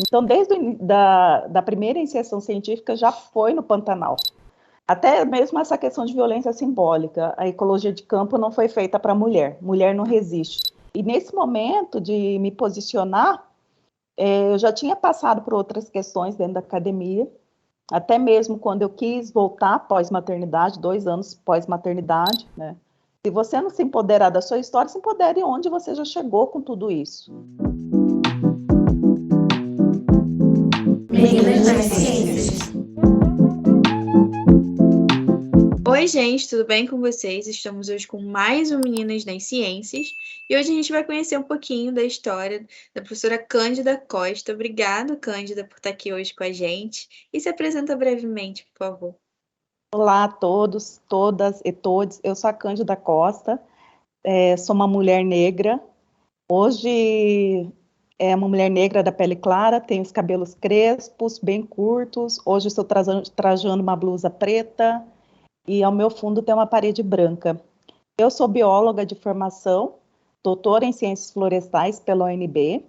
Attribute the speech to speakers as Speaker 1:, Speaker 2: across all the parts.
Speaker 1: Então, desde da primeira iniciação científica, já foi no Pantanal. Até mesmo essa questão de violência simbólica, a ecologia de campo não foi feita para mulher não resiste. E nesse momento de me posicionar, eu já tinha passado por outras questões dentro da academia, até mesmo quando eu quis voltar pós-maternidade, 2 anos pós-maternidade, né? Se você não se empoderar da sua história, se empodere onde você já chegou com tudo isso.
Speaker 2: Meninas das Ciências. Oi, gente, tudo bem com vocês? Estamos hoje com mais um Meninas nas Ciências e hoje a gente vai conhecer um pouquinho da história da professora Cândida Costa. Obrigada, Cândida, por estar aqui hoje com a gente. E se apresenta brevemente, por favor.
Speaker 1: Olá a todos, todas e todos. Eu sou a Cândida Costa, sou uma mulher negra. Hoje é uma mulher negra da pele clara, tenho os cabelos crespos, bem curtos. Hoje estou trajando uma blusa preta e ao meu fundo tem uma parede branca. Eu sou bióloga de formação, doutora em ciências florestais pela UNB,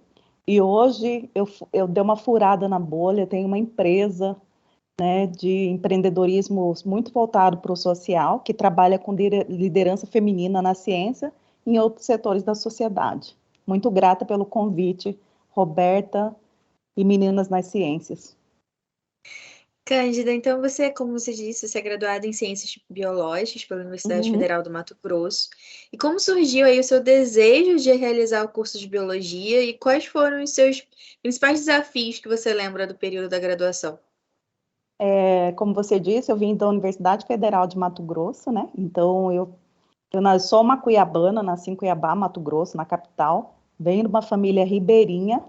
Speaker 1: e hoje eu dei uma furada na bolha, tenho uma empresa, né, de empreendedorismo muito voltado para o social, que trabalha com liderança feminina na ciência e em outros setores da sociedade. Muito grata pelo convite, Roberta e Meninas nas Ciências.
Speaker 2: Cândida, então você, como você disse, você é graduada em Ciências Biológicas pela Universidade Federal do Mato Grosso. E como surgiu aí o seu desejo de realizar o curso de Biologia e quais foram os seus principais desafios que você lembra do período da graduação?
Speaker 1: Como você disse, eu vim da Universidade Federal de Mato Grosso, né? Então, eu sou uma cuiabana, nasci em Cuiabá, Mato Grosso, na capital. Venho de uma família ribeirinha.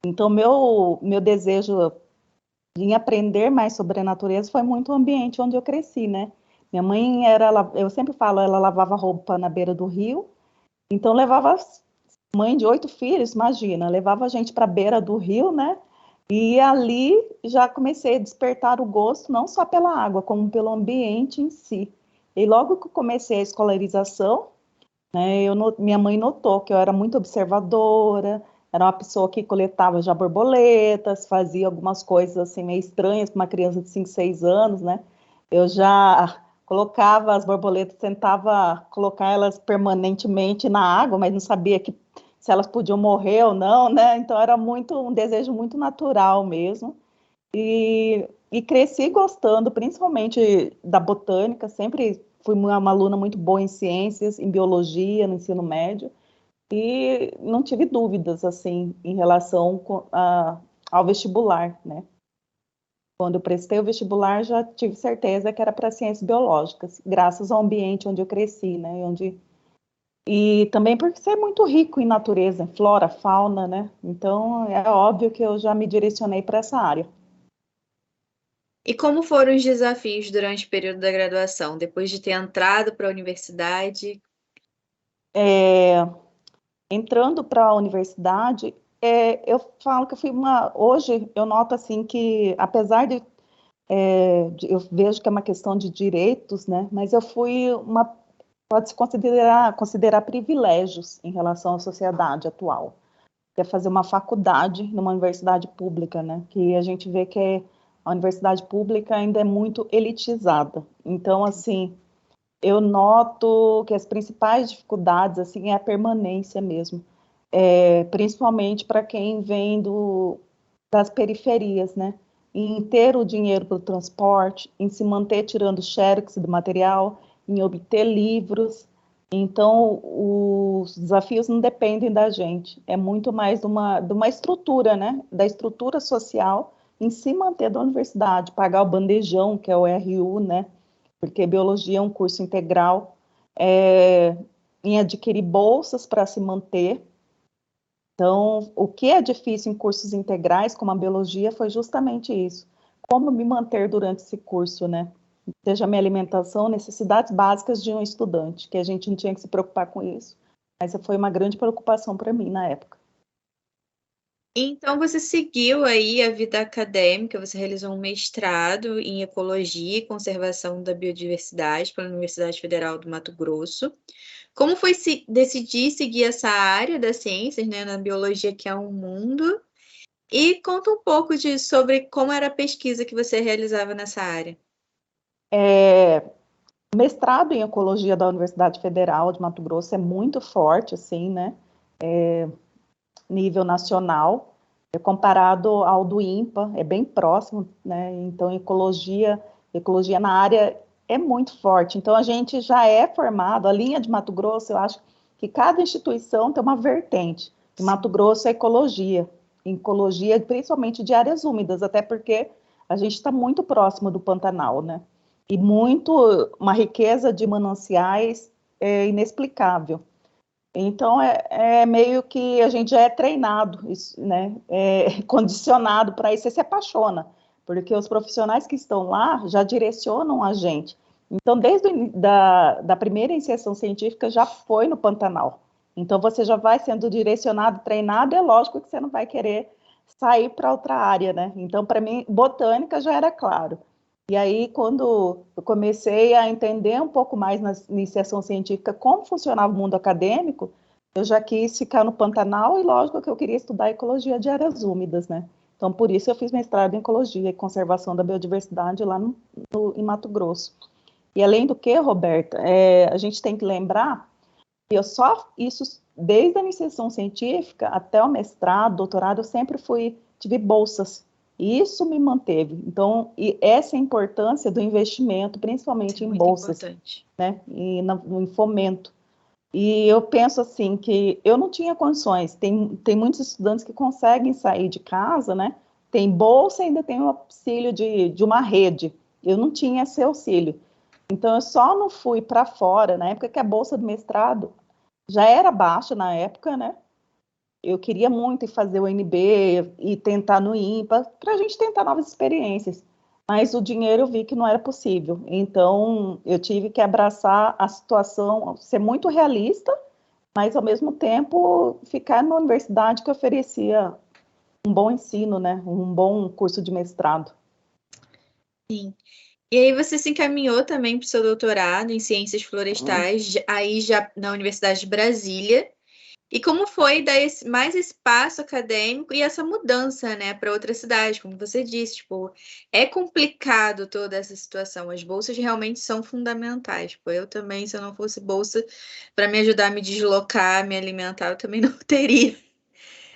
Speaker 1: Então, meu desejo em aprender mais sobre a natureza foi muito o ambiente onde eu cresci, né? Minha mãe eu sempre falo, ela lavava roupa na beira do rio, então levava, mãe de 8 filhos, imagina, levava a gente para a beira do rio, né? E ali já comecei a despertar o gosto, não só pela água, como pelo ambiente em si. E logo que eu comecei a escolarização, né, minha mãe notou que eu era muito observadora, era uma pessoa que coletava já borboletas, fazia algumas coisas assim meio estranhas para uma criança de 5, 6 anos, né? Eu já colocava as borboletas, tentava colocar elas permanentemente na água, mas não sabia se elas podiam morrer ou não, né? Então era um desejo muito natural mesmo. E cresci gostando, principalmente da botânica, sempre fui uma aluna muito boa em ciências, em biologia, no ensino médio, e não tive dúvidas, assim, em relação ao vestibular, né? Quando eu prestei o vestibular, já tive certeza que era para ciências biológicas, graças ao ambiente onde eu cresci, né? E também porque você é muito rico em natureza, em flora, fauna, né? Então, é óbvio que eu já me direcionei para essa área.
Speaker 2: E como foram os desafios durante o período da graduação, depois de ter entrado para a universidade?
Speaker 1: Entrando para a universidade, eu falo que eu fui hoje eu noto assim que, apesar eu vejo que é uma questão de direitos, né? Mas eu fui pode-se considerar privilégios em relação à sociedade atual, que é fazer uma faculdade numa universidade pública, né? Que a gente vê que a universidade pública ainda é muito elitizada. Então, assim, eu noto que as principais dificuldades, assim, é a permanência mesmo, principalmente para quem vem das periferias, né? Em ter o dinheiro para o transporte, em se manter tirando xerox do material, em obter livros. Então, os desafios não dependem da gente, é muito mais de uma estrutura, né? Da estrutura social em se manter da universidade, pagar o bandejão, que é o RU, né? Porque biologia é um curso integral, em adquirir bolsas para se manter. Então, o que é difícil em cursos integrais, como a biologia, foi justamente isso. Como me manter durante esse curso, né? Seja a minha alimentação, necessidades básicas de um estudante, que a gente não tinha que se preocupar com isso. Mas foi uma grande preocupação para mim na época.
Speaker 2: Então, você seguiu aí a vida acadêmica, você realizou um mestrado em Ecologia e Conservação da Biodiversidade pela Universidade Federal do Mato Grosso. Como foi decidir seguir essa área das ciências, né, na biologia, que é um mundo? E conta um pouco sobre como era a pesquisa que você realizava nessa área.
Speaker 1: Mestrado em Ecologia da Universidade Federal de Mato Grosso é muito forte, assim, né? Nível nacional, comparado ao do INPA, é bem próximo, né? Então, ecologia na área é muito forte. Então, a gente já é formado, a linha de Mato Grosso, eu acho que cada instituição tem uma vertente. Em Mato Grosso é ecologia principalmente de áreas úmidas, até porque a gente está muito próximo do Pantanal, né? E uma riqueza de mananciais inexplicável. Então, meio que a gente já é treinado, né? Condicionado para isso, você se apaixona, porque os profissionais que estão lá já direcionam a gente. Então, desde da primeira iniciação científica, já foi no Pantanal. Então, você já vai sendo direcionado, treinado, é lógico que você não vai querer sair para outra área, né? Então, para mim, botânica já era claro. E aí, quando eu comecei a entender um pouco mais na iniciação científica como funcionava o mundo acadêmico, eu já quis ficar no Pantanal e, lógico, que eu queria estudar ecologia de áreas úmidas, né? Então, por isso eu fiz mestrado em ecologia e conservação da biodiversidade lá em Mato Grosso. E além do que, Roberta, a gente tem que lembrar que desde a iniciação científica até o mestrado, doutorado, eu sempre tive bolsas. E isso me manteve. Então, essa é a importância do investimento, principalmente em bolsas,
Speaker 2: importante,
Speaker 1: né? E no fomento. E eu penso assim que eu não tinha condições. Tem muitos estudantes que conseguem sair de casa, né? Tem bolsa e ainda tem o auxílio de uma rede. Eu não tinha esse auxílio. Então, eu só não fui para fora, na época que a bolsa do mestrado já era baixa na época, né? Eu queria muito ir fazer o NB e tentar no IMPA, para a gente tentar novas experiências. Mas o dinheiro eu vi que não era possível. Então, eu tive que abraçar a situação, ser muito realista, mas, ao mesmo tempo, ficar numa universidade que oferecia um bom ensino, né? Um bom curso de mestrado.
Speaker 2: Sim. E aí você se encaminhou também para o seu doutorado em ciências florestais, aí já na Universidade de Brasília. E como foi dar mais espaço acadêmico e essa mudança, né, para outra cidade, como você disse, tipo, é complicado toda essa situação. As bolsas realmente são fundamentais. Tipo, eu também, se eu não fosse bolsa para me ajudar a me deslocar, me alimentar, eu também não teria,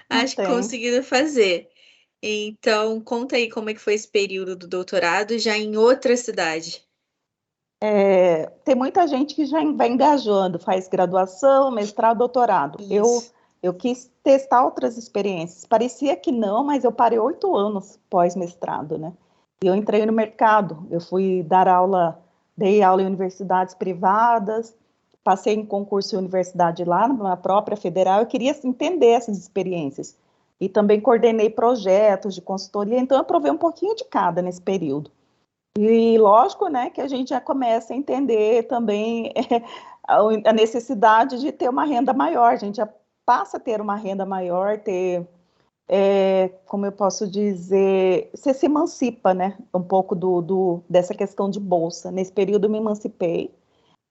Speaker 1: Não
Speaker 2: acho que
Speaker 1: tem.
Speaker 2: conseguido fazer. Então, conta aí como é que foi esse período do doutorado já em outra cidade.
Speaker 1: Tem muita gente que já vai engajando, faz graduação, mestrado, doutorado.
Speaker 2: Isso.
Speaker 1: Eu quis testar outras experiências. Parecia que não, mas eu parei 8 anos pós-mestrado, né? E eu entrei no mercado. Eu fui dar aula, dei aula em universidades privadas, passei em concurso em universidade lá, na própria federal. Eu queria entender essas experiências. E também coordenei projetos de consultoria, então eu provei um pouquinho de cada nesse período. E lógico, né, que a gente já começa a entender também a necessidade de ter uma renda maior, a gente já passa a ter uma renda maior, como eu posso dizer, você se emancipa, né, um pouco dessa questão de bolsa. Nesse período eu me emancipei,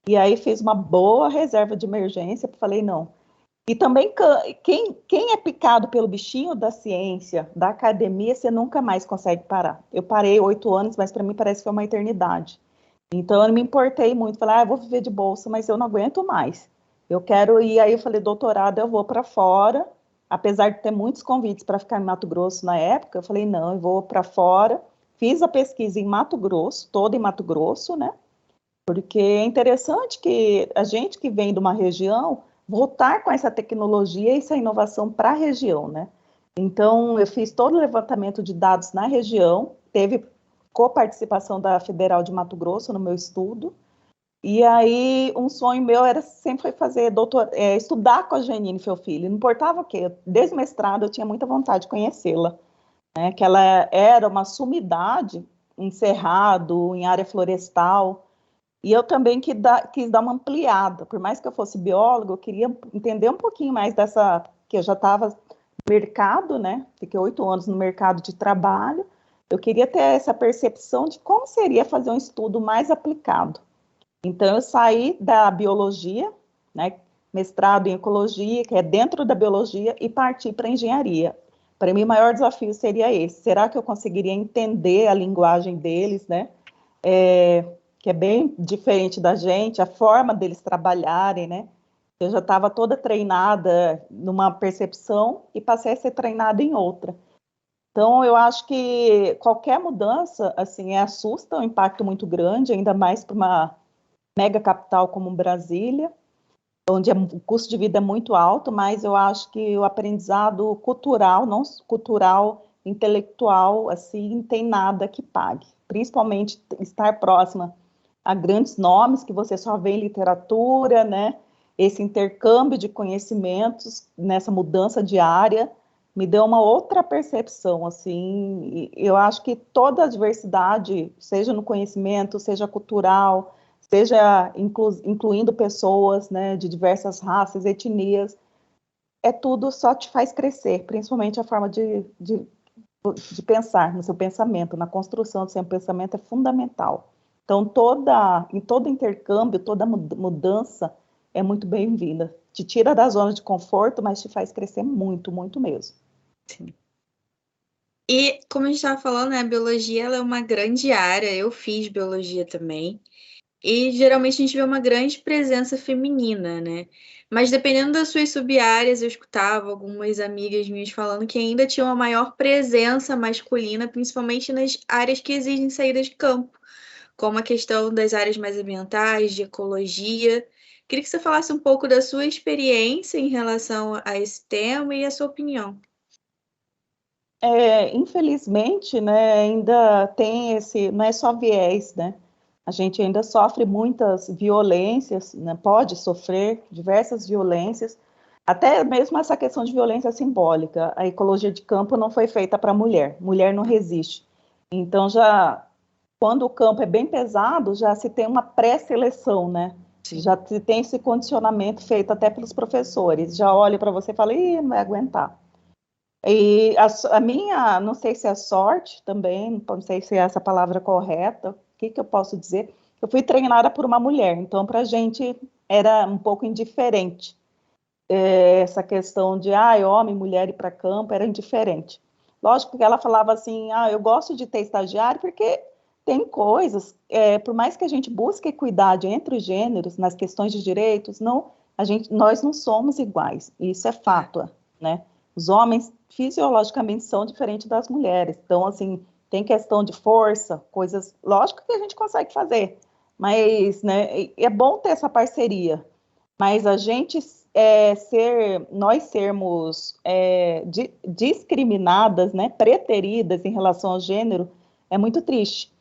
Speaker 1: e aí fiz uma boa reserva de emergência, falei, não. E também, quem é picado pelo bichinho da ciência, da academia, você nunca mais consegue parar. Eu parei 8 anos, mas para mim parece que foi uma eternidade. Então, eu não me importei muito. Falei, eu vou viver de bolsa, mas eu não aguento mais. Eu quero ir. Aí eu falei, doutorado, eu vou para fora. Apesar de ter muitos convites para ficar em Mato Grosso na época, eu falei, não, eu vou para fora. Fiz a pesquisa em Mato Grosso, toda em Mato Grosso, né? Porque é interessante que a gente que vem de uma região voltar com essa tecnologia e essa inovação para a região, né? Então, eu fiz todo o levantamento de dados na região, teve coparticipação da Federal de Mato Grosso no meu estudo, e aí um sonho meu sempre foi fazer estudar com a Janine Feofili, não importava o quê, desde o mestrado eu tinha muita vontade de conhecê-la, né? Que ela era uma sumidade em cerrado, em área florestal, e eu também quis dar uma ampliada. Por mais que eu fosse bióloga, eu queria entender um pouquinho mais que eu já estava no mercado, né? Fiquei 8 anos no mercado de trabalho. Eu queria ter essa percepção de como seria fazer um estudo mais aplicado. Então, eu saí da biologia, né? Mestrado em ecologia, que é dentro da biologia, e parti para a engenharia. Para mim, o maior desafio seria esse. Será que eu conseguiria entender a linguagem deles, né? Que é bem diferente da gente, a forma deles trabalharem, né? Eu já estava toda treinada numa percepção e passei a ser treinada em outra. Então, eu acho que qualquer mudança, assim, assusta, um impacto muito grande, ainda mais para uma mega capital como Brasília, onde o custo de vida é muito alto, mas eu acho que o aprendizado cultural, não cultural, intelectual, assim, não tem nada que pague. Principalmente estar próxima a grandes nomes que você só vê em literatura, né? Esse intercâmbio de conhecimentos nessa mudança diária me deu uma outra percepção, assim, eu acho que toda a diversidade, seja no conhecimento, seja cultural, seja incluindo pessoas, né, de diversas raças, etnias, tudo só te faz crescer, principalmente a forma de pensar no seu pensamento, na construção do seu pensamento é fundamental. Então, em todo intercâmbio, toda mudança é muito bem-vinda. Te tira da zona de conforto, mas te faz crescer muito, muito mesmo.
Speaker 2: Sim. E como a gente estava falando, né, a biologia ela é uma grande área, eu fiz biologia também, e geralmente a gente vê uma grande presença feminina, né? Mas dependendo das suas sub-áreas, eu escutava algumas amigas minhas falando que ainda tinha uma maior presença masculina, principalmente nas áreas que exigem saída de campo, como a questão das áreas mais ambientais, de ecologia. Queria que você falasse um pouco da sua experiência em relação a esse tema e a sua opinião.
Speaker 1: Infelizmente, né, ainda tem não é só viés, né? A gente ainda sofre muitas violências, né, pode sofrer diversas violências, até mesmo essa questão de violência simbólica. A ecologia de campo não foi feita para mulher não resiste. Então, quando o campo é bem pesado, já se tem uma pré-seleção, né?
Speaker 2: Sim.
Speaker 1: Já se tem esse condicionamento feito até pelos professores. Já olha para você e fala, não vai aguentar. E a minha, não sei se é sorte também, não sei se é essa palavra correta, o que eu posso dizer? Eu fui treinada por uma mulher, então para a gente era um pouco indiferente. Essa questão de homem, mulher ir para campo era indiferente. Lógico que ela falava assim, eu gosto de ter estagiário porque tem coisas, por mais que a gente busque equidade entre os gêneros nas questões de direitos, nós não somos iguais, isso é fato, né? Os homens fisiologicamente são diferentes das mulheres, então assim, tem questão de força, coisas, lógico que a gente consegue fazer, mas, né, é bom ter essa parceria, mas a gente nós sermos discriminadas, né, preteridas em relação ao gênero, é muito triste.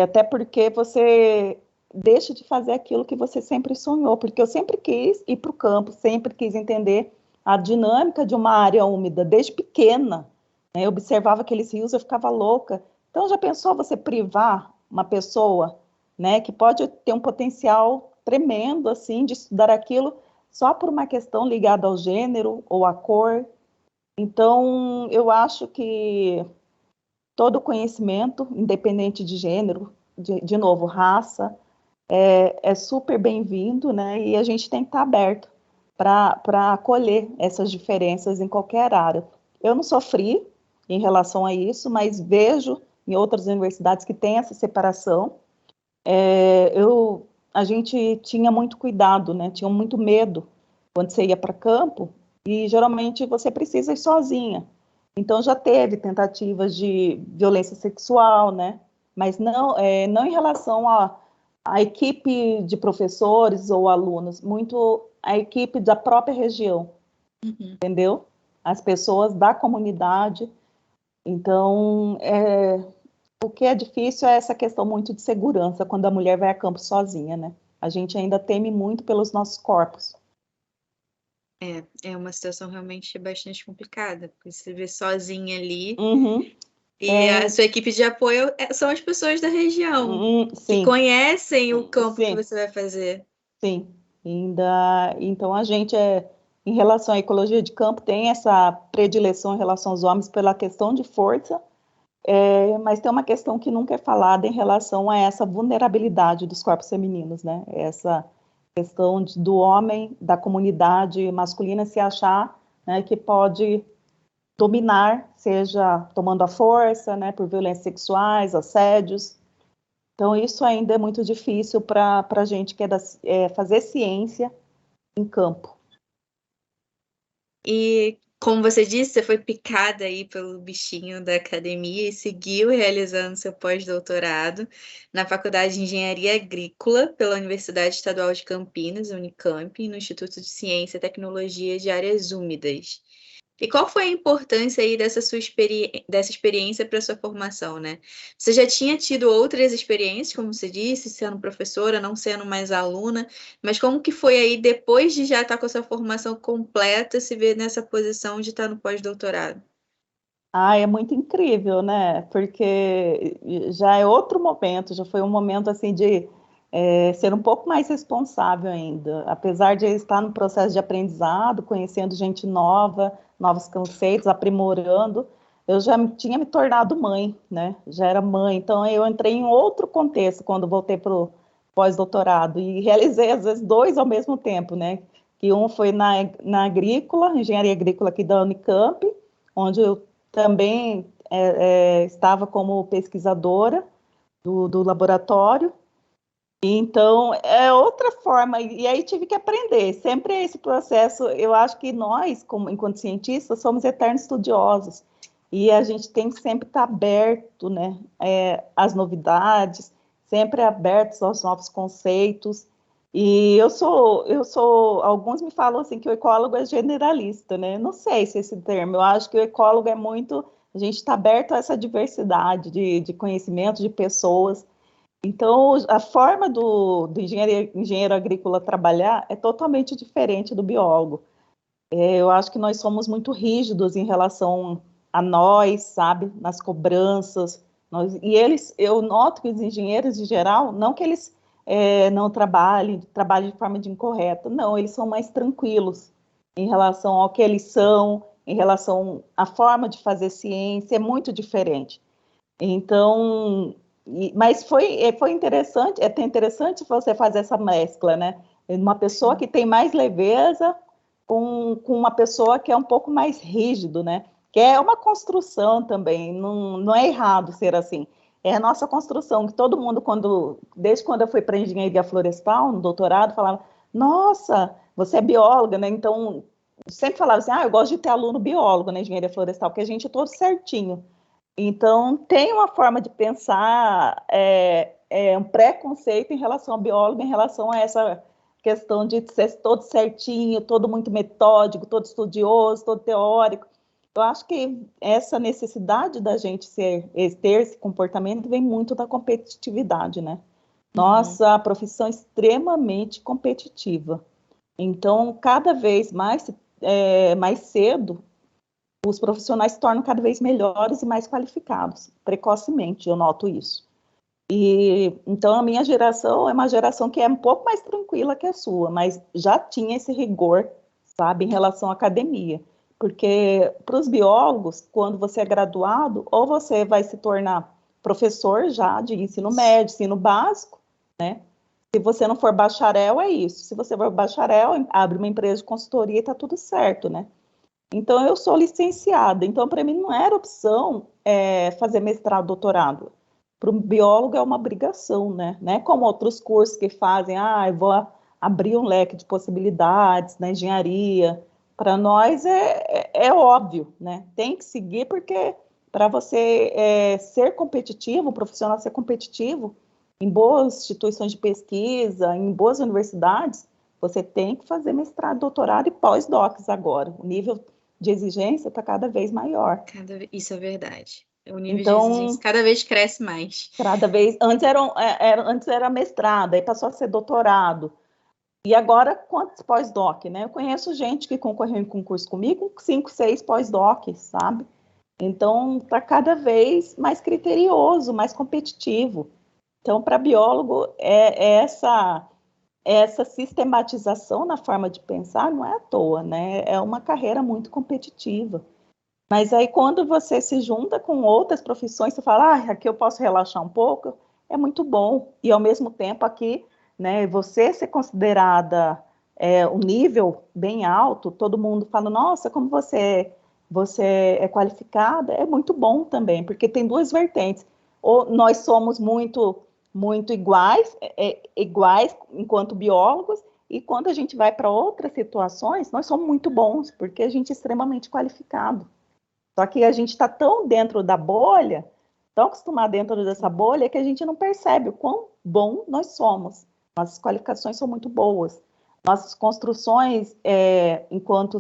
Speaker 1: Até porque você deixa de fazer aquilo que você sempre sonhou, porque eu sempre quis ir para o campo, sempre quis entender a dinâmica de uma área úmida, desde pequena. Né, eu observava aqueles rios, eu ficava louca. Então, já pensou você privar uma pessoa, né, que pode ter um potencial tremendo, assim, de estudar aquilo, só por uma questão ligada ao gênero ou à cor? Então, eu acho que todo conhecimento, independente de gênero, de novo, raça, é super bem-vindo, né? E a gente tem que estar aberto para acolher essas diferenças em qualquer área. Eu não sofri em relação a isso, mas vejo em outras universidades que tem essa separação. A gente tinha muito cuidado, né? Tinha muito medo quando você ia para campo, e geralmente você precisa ir sozinha. Então já teve tentativas de violência sexual, né? Mas não em relação à equipe de professores ou alunos, muito a equipe da própria região, entendeu? As pessoas da comunidade. Então, o que é difícil é essa questão muito de segurança, quando a mulher vai a campo sozinha, né? A gente ainda teme muito pelos nossos corpos.
Speaker 2: É uma situação realmente bastante complicada, porque você vê sozinha ali, e a sua equipe de apoio são as pessoas da região, que conhecem o campo que você vai fazer.
Speaker 1: Sim, então a gente em relação à ecologia de campo, tem essa predileção em relação aos homens pela questão de força, mas tem uma questão que nunca é falada em relação a essa vulnerabilidade dos corpos femininos, né? Essa questão do homem, da comunidade masculina se achar, né, que pode dominar, seja tomando a força, né, por violências sexuais, assédios. Então, isso ainda é muito difícil para a gente que fazer ciência em campo.
Speaker 2: E, como você disse, você foi picada aí pelo bichinho da academia e seguiu realizando seu pós-doutorado na Faculdade de Engenharia Agrícola pela Universidade Estadual de Campinas, Unicamp, no Instituto de Ciência e Tecnologia de Áreas Úmidas. E qual foi a importância aí dessa experiência para a sua formação, né? Você já tinha tido outras experiências, como você disse, sendo professora, não sendo mais aluna, mas como que foi aí, depois de já estar com a sua formação completa, se ver nessa posição de estar no pós-doutorado?
Speaker 1: Ah, é muito incrível, né? Porque já é outro momento, já foi um momento assim de ser um pouco mais responsável ainda. Apesar de eu estar no processo de aprendizado, conhecendo gente nova, novos conceitos, aprimorando, eu já tinha me tornado mãe, né? Já era mãe, então eu entrei em outro contexto quando voltei para o pós-doutorado e realizei às vezes dois ao mesmo tempo, né? Que um foi na agrícola, engenharia agrícola aqui da Unicamp, onde eu também estava como pesquisadora do laboratório, e então é outra forma, e aí tive que aprender, sempre esse processo, eu acho que nós, como, enquanto cientistas, somos eternos estudiosos, e a gente tem que sempre estar aberto, né, às novidades, sempre abertos aos novos conceitos, e alguns me falam assim que o ecólogo é generalista, né? Não sei se esse termo, eu acho que o ecólogo é muito, a gente está aberto a essa diversidade de conhecimento, de pessoas. Então, a forma do engenheiro agrícola trabalhar é totalmente diferente do biólogo. Eu acho que nós somos muito rígidos em relação a nós, sabe, nas cobranças. Eu noto que os engenheiros, em geral, não que eles não trabalhem de forma incorreta, não, eles são mais tranquilos em relação ao que eles são, em relação à forma de fazer ciência, é muito diferente. Então, mas foi interessante, é até interessante você fazer essa mescla, né? Uma pessoa que tem mais leveza com uma pessoa que é um pouco mais rígido, né? Que é uma construção também, não é errado ser assim. É a nossa construção, que todo mundo, desde quando eu fui para engenharia florestal, no doutorado, falava, nossa, você é bióloga, né? Então, sempre falava assim, eu gosto de ter aluno biólogo na engenharia florestal, porque a gente é todo certinho. Então, tem uma forma de pensar, um preconceito em relação ao biólogo, em relação a essa questão de ser todo certinho, todo muito metódico, todo estudioso, todo teórico. Eu acho que essa necessidade da gente ter esse comportamento vem muito da competitividade, né? Nossa profissão é extremamente competitiva. Então, cada vez mais cedo, os profissionais se tornam cada vez melhores e mais qualificados, precocemente, eu noto isso. E então a minha geração é uma geração que é um pouco mais tranquila que a sua, mas já tinha esse rigor, sabe, em relação à academia. Porque para os biólogos, quando você é graduado, ou você vai se tornar professor já de ensino médio, ensino básico, né? Se você não for bacharel, é isso. Se você for bacharel, abre uma empresa de consultoria e está tudo certo, né? Então, eu sou licenciada, então para mim não era opção fazer mestrado, doutorado. Para um biólogo é uma obrigação, né? Não é como outros cursos que fazem, eu vou abrir um leque de possibilidades na engenharia. Para nós é óbvio, né? Tem que seguir, porque para você ser competitivo, um profissional ser competitivo, em boas instituições de pesquisa, em boas universidades, você tem que fazer mestrado, doutorado e pós-docs agora. O nível de exigência está cada vez maior.
Speaker 2: Isso é verdade. O nível de exigência
Speaker 1: Então,
Speaker 2: cada vez cresce mais.
Speaker 1: cada vez. Antes era mestrado, aí passou a ser doutorado. E agora, quantos pós-doc, né? Eu conheço gente que concorreu em concurso comigo com 5, 6 pós-docs, sabe? Então, está cada vez mais criterioso, mais competitivo. Então, para biólogo, essa sistematização na forma de pensar não é à toa, né? É uma carreira muito competitiva. Mas aí, quando você se junta com outras profissões, você fala, aqui eu posso relaxar um pouco, é muito bom. E, ao mesmo tempo, aqui, né, você ser considerada um nível bem alto, todo mundo fala, nossa, como você é você é qualificada, é muito bom também, porque tem duas vertentes. Ou nós somos muito iguais, iguais enquanto biólogos, e quando a gente vai para outras situações, nós somos muito bons, porque a gente é extremamente qualificado. Só que a gente está tão dentro da bolha, tão acostumado dentro dessa bolha, que a gente não percebe o quão bom nós somos. Nossas qualificações são muito boas. Nossas construções, enquanto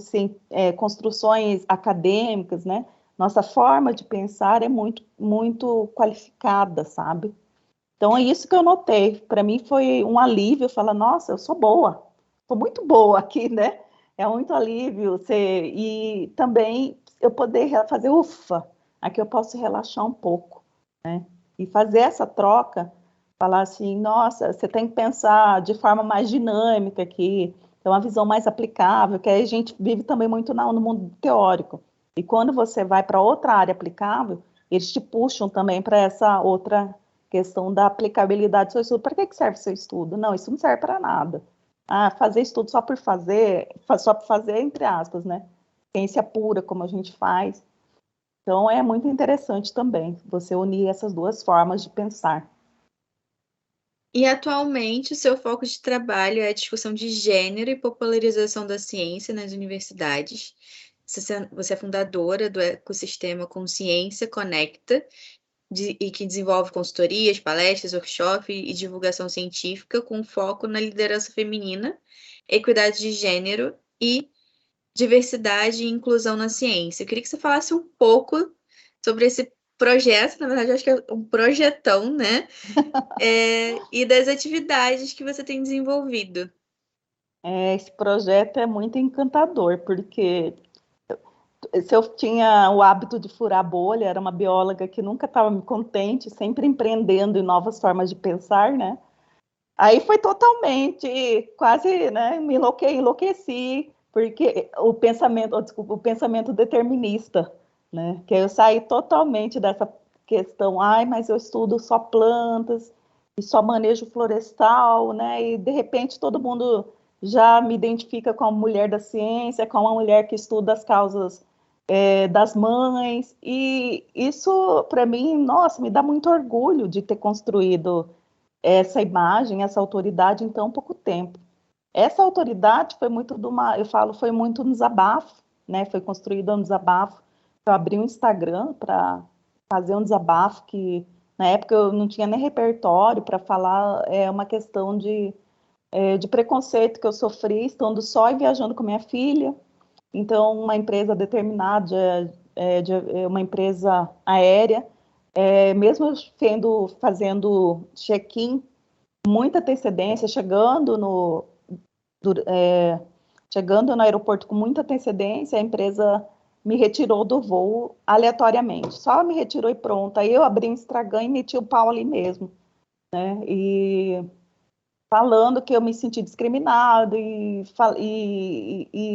Speaker 1: construções acadêmicas, né? Nossa forma de pensar é muito qualificada, sabe? Então é isso que eu notei. Para mim foi um alívio falar, nossa, eu sou boa, sou muito boa aqui, né? É muito alívio. E também eu poder fazer, ufa, aqui eu posso relaxar um pouco, né? E fazer essa troca, falar assim, nossa, você tem que pensar de forma mais dinâmica aqui, ter uma visão mais aplicável, que aí a gente vive também muito no mundo teórico. E quando você vai para outra área aplicável, eles te puxam também para essa outra questão da aplicabilidade do seu estudo. Para que serve o seu estudo? Não, isso não serve para nada. Ah, fazer estudo só por fazer, entre aspas, né? Ciência pura, como a gente faz. Então, é muito interessante também você unir essas duas formas de pensar.
Speaker 2: E atualmente o seu foco de trabalho é a discussão de gênero e popularização da ciência nas universidades. Você é fundadora do ecossistema Consciência Conecta, e que desenvolve consultorias, palestras, workshops e divulgação científica com foco na liderança feminina, equidade de gênero e diversidade e inclusão na ciência. Eu queria que você falasse um pouco sobre esse projeto, na verdade, eu acho que é um projetão, né? E das atividades que você tem desenvolvido.
Speaker 1: Esse projeto é muito encantador, porque se eu tinha o hábito de furar a bolha, era uma bióloga que nunca estava me contente, sempre empreendendo em novas formas de pensar, né? Aí foi totalmente, quase, né, enlouqueci, porque o pensamento determinista, né? Que eu saí totalmente dessa questão, ai, mas eu estudo só plantas e só manejo florestal, né? E de repente todo mundo já me identifica como mulher da ciência, como uma mulher que estuda as causas das mães, e isso para mim, nossa, me dá muito orgulho de ter construído essa imagem, essa autoridade em tão pouco tempo. Essa autoridade foi muito eu falo, foi muito um desabafo, né? Foi construída um desabafo. Eu abri um Instagram para fazer um desabafo que na época eu não tinha nem repertório para falar, uma questão de preconceito que eu sofri estando só e viajando com minha filha. Então, uma empresa determinada, uma empresa aérea, mesmo fazendo check-in muita antecedência, chegando no aeroporto com muita antecedência, a empresa me retirou do voo aleatoriamente. Só me retirou e pronto. Aí eu abri um Instagram e meti o pau ali mesmo, né? E falando que eu me senti discriminado e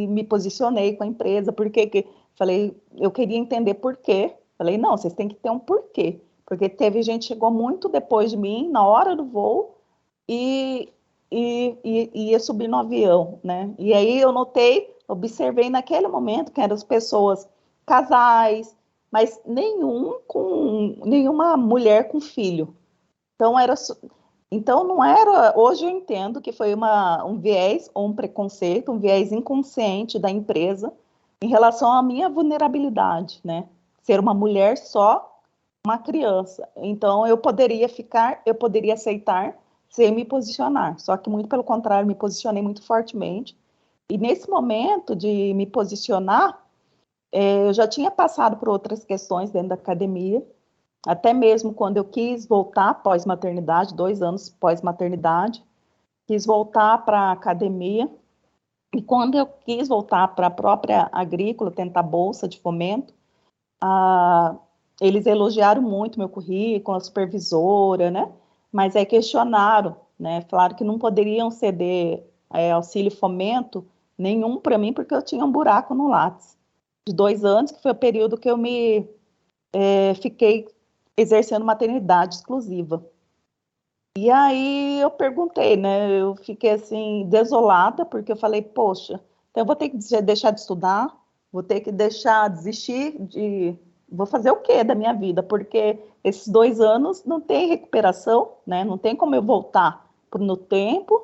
Speaker 1: me posicionei com a empresa, porque falei, eu queria entender por quê. Falei, não, vocês têm que ter um porquê, porque teve gente que chegou muito depois de mim, na hora do voo, e, ia subir no avião, né? E aí eu observei naquele momento que eram as pessoas, casais, mas nenhuma mulher com filho. Então então não era, hoje eu entendo que foi um viés ou um preconceito, um viés inconsciente da empresa em relação à minha vulnerabilidade, né? Ser uma mulher só, uma criança. Então eu poderia aceitar sem me posicionar. Só que muito pelo contrário, me posicionei muito fortemente. E nesse momento de me posicionar, eu já tinha passado por outras questões dentro da academia, até mesmo quando eu quis voltar pós-maternidade, 2 anos pós-maternidade, quis voltar para a academia, e quando eu quis voltar para a própria agrícola, tentar bolsa de fomento, eles elogiaram muito meu currículo, a supervisora, né? Mas aí questionaram, né? Falaram que não poderiam ceder auxílio fomento nenhum para mim, porque eu tinha um buraco no Lattes de 2 anos, que foi o período que eu fiquei exercendo maternidade exclusiva. E aí eu perguntei, né? Eu fiquei assim desolada, porque eu falei, poxa, então eu vou ter que deixar de estudar, vou ter que desistir de... Vou fazer o quê da minha vida? Porque esses 2 anos não tem recuperação, né? Não tem como eu voltar no tempo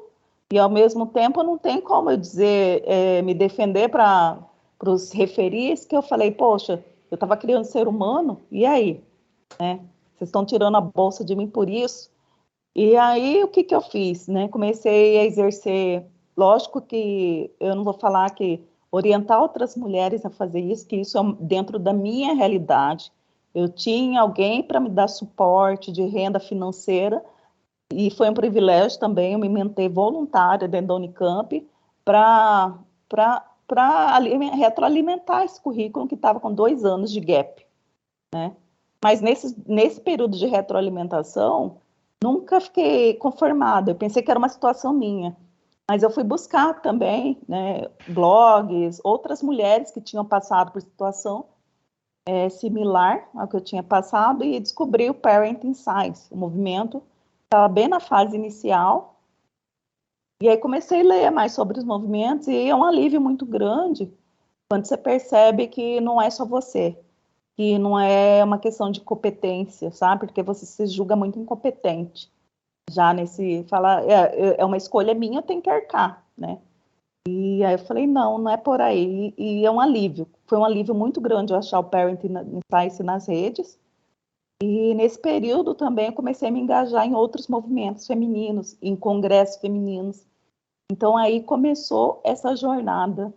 Speaker 1: e, ao mesmo tempo, não tem como eu dizer, me defender para os referis que eu falei, poxa, eu estava criando ser humano, e aí? Né? Vocês estão tirando a bolsa de mim por isso? E aí, o que eu fiz? Né? Comecei a exercer, lógico que eu não vou falar que orientar outras mulheres a fazer isso, que isso é dentro da minha realidade. Eu tinha alguém para me dar suporte de renda financeira, e foi um privilégio também eu me manter voluntária dentro da Unicamp para retroalimentar esse currículo que estava com 2 anos de gap, né? Mas nesse período de retroalimentação, nunca fiquei conformada. Eu pensei que era uma situação minha. Mas eu fui buscar também, né, blogs, outras mulheres que tinham passado por situação similar ao que eu tinha passado e descobri o Parenting Science, o movimento. Estava bem na fase inicial. E aí comecei a ler mais sobre os movimentos e é um alívio muito grande quando você percebe que não é só você, que não é uma questão de competência, sabe? Porque você se julga muito incompetente. Já é uma escolha minha, eu tenho que arcar, né? E aí eu falei, não é por aí. E é um alívio. Foi um alívio muito grande eu achar o Parenting Science nas redes. E nesse período também eu comecei a me engajar em outros movimentos femininos, em congressos femininos. Então aí começou essa jornada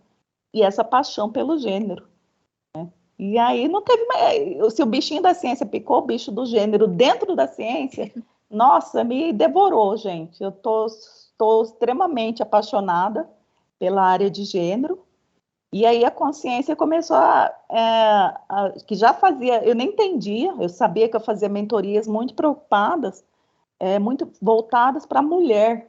Speaker 1: e essa paixão pelo gênero. E aí não teve mais. Se o bichinho da ciência picou, o bicho do gênero dentro da ciência, nossa, me devorou, gente. Eu tô extremamente apaixonada pela área de gênero. E aí a consciência começou que já fazia, eu nem entendia, eu sabia que eu fazia mentorias muito preocupadas, muito voltadas para a mulher,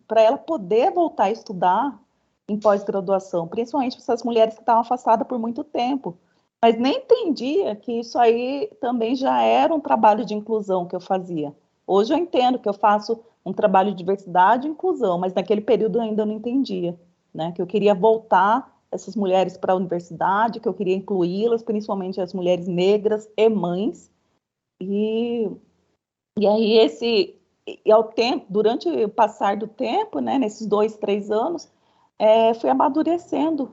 Speaker 1: para ela poder voltar a estudar em pós-graduação, principalmente essas mulheres que estavam afastadas por muito tempo. Mas nem entendia que isso aí também já era um trabalho de inclusão que eu fazia. Hoje eu entendo que eu faço um trabalho de diversidade e inclusão, mas naquele período eu ainda não entendia, né? Que eu queria voltar essas mulheres para a universidade, que eu queria incluí-las, principalmente as mulheres negras e mães. E aí ao tempo, durante o passar do tempo, né, nesses 2, 3 anos, fui amadurecendo,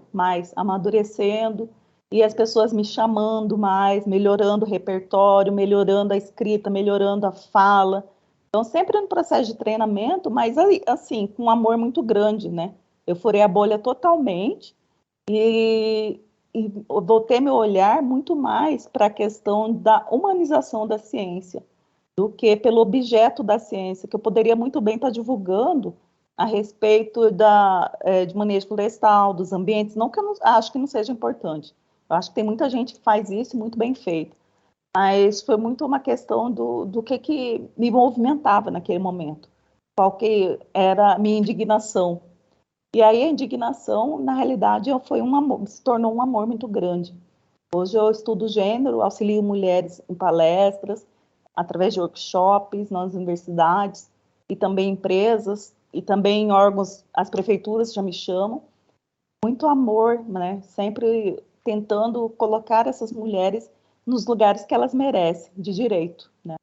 Speaker 1: e as pessoas me chamando mais, melhorando o repertório, melhorando a escrita, melhorando a fala. Então, sempre no processo de treinamento, mas assim, com um amor muito grande, né? Eu furei a bolha totalmente e, e voltei meu olhar muito mais para a questão da humanização da ciência do que pelo objeto da ciência, que eu poderia muito bem estar divulgando a respeito de manejo florestal, dos ambientes, não que eu não, acho que não seja importante. Eu acho que tem muita gente que faz isso muito bem feito, mas foi muito uma questão do que me movimentava naquele momento, qual que era a minha indignação. E aí a indignação, na realidade, se tornou um amor muito grande. Hoje eu estudo gênero, auxilio mulheres em palestras, através de workshops nas universidades e também empresas e também em órgãos, as prefeituras já me chamam. Muito amor, né? Sempre tentando colocar essas mulheres nos lugares que elas merecem, de direito, né?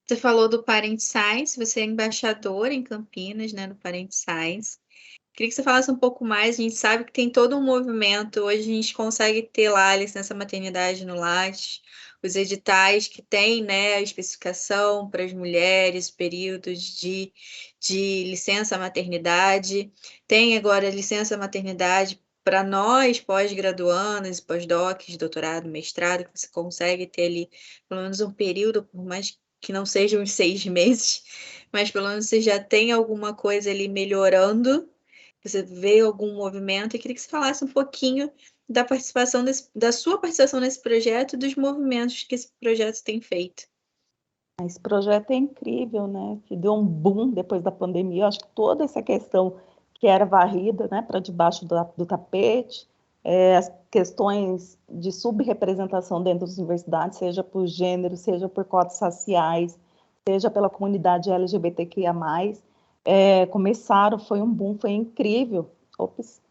Speaker 2: Você falou do Parent Science, você é embaixadora em Campinas, né, no Parent Science. Queria que você falasse um pouco mais. A gente sabe que tem todo um movimento. Hoje a gente consegue ter lá a licença maternidade no Lattes, os editais que tem, né, a especificação para as mulheres, períodos de licença maternidade. Tem agora licença maternidade para nós, pós-graduandas, pós-docs, doutorado, mestrado, que você consegue ter ali pelo menos um período, por mais que não sejam uns 6 meses, mas pelo menos você já tem alguma coisa ali melhorando. Você vê algum movimento e queria que você falasse um pouquinho da participação da sua participação nesse projeto e dos movimentos que esse projeto tem feito.
Speaker 1: Esse projeto é incrível, né? Que deu um boom depois da pandemia. Eu acho que toda essa questão que era varrida, né, para debaixo do tapete, as questões de subrepresentação dentro das universidades, seja por gênero, seja por cotas raciais, seja pela comunidade LGBTQIA+, começaram, foi um boom, foi incrível. Ops.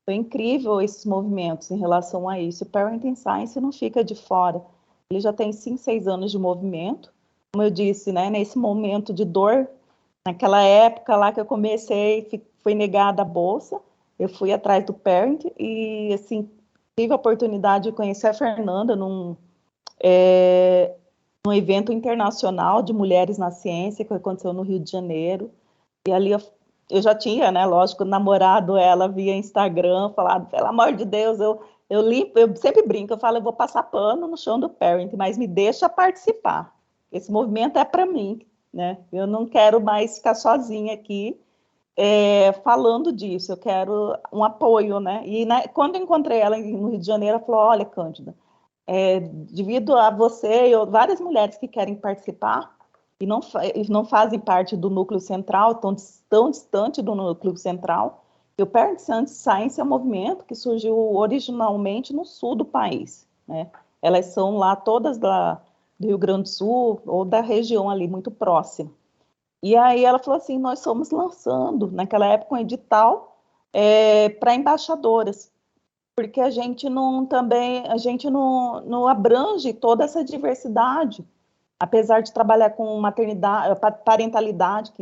Speaker 1: Foi incrível esses movimentos em relação a isso. O Parenting Science não fica de fora. Ele já tem 5, 6 anos de movimento. Como eu disse, né, nesse momento de dor, naquela época lá que eu comecei, foi negada a bolsa, eu fui atrás do Parent e, assim, tive a oportunidade de conhecer a Fernanda num evento internacional de mulheres na ciência que aconteceu no Rio de Janeiro. E ali eu já tinha, né, lógico, namorado ela via Instagram, falado, pelo amor de Deus, eu sempre brinco, eu falo, eu vou passar pano no chão do Parent, mas me deixa participar. Esse movimento é para mim, né? Eu não quero mais ficar sozinha aqui falando disso, eu quero um apoio, né? E né, quando eu encontrei ela no Rio de Janeiro, ela falou, olha, Cândida, devido a você e várias mulheres que querem participar e não fazem parte do núcleo central, tão distante do núcleo central, e o Parent Science é um movimento que surgiu originalmente no sul do país, né? Elas são lá todas do Rio Grande do Sul ou da região ali muito próxima. E aí ela falou assim, nós estamos lançando, naquela época, um edital para embaixadoras, porque a gente não abrange toda essa diversidade, apesar de trabalhar com maternidade, parentalidade,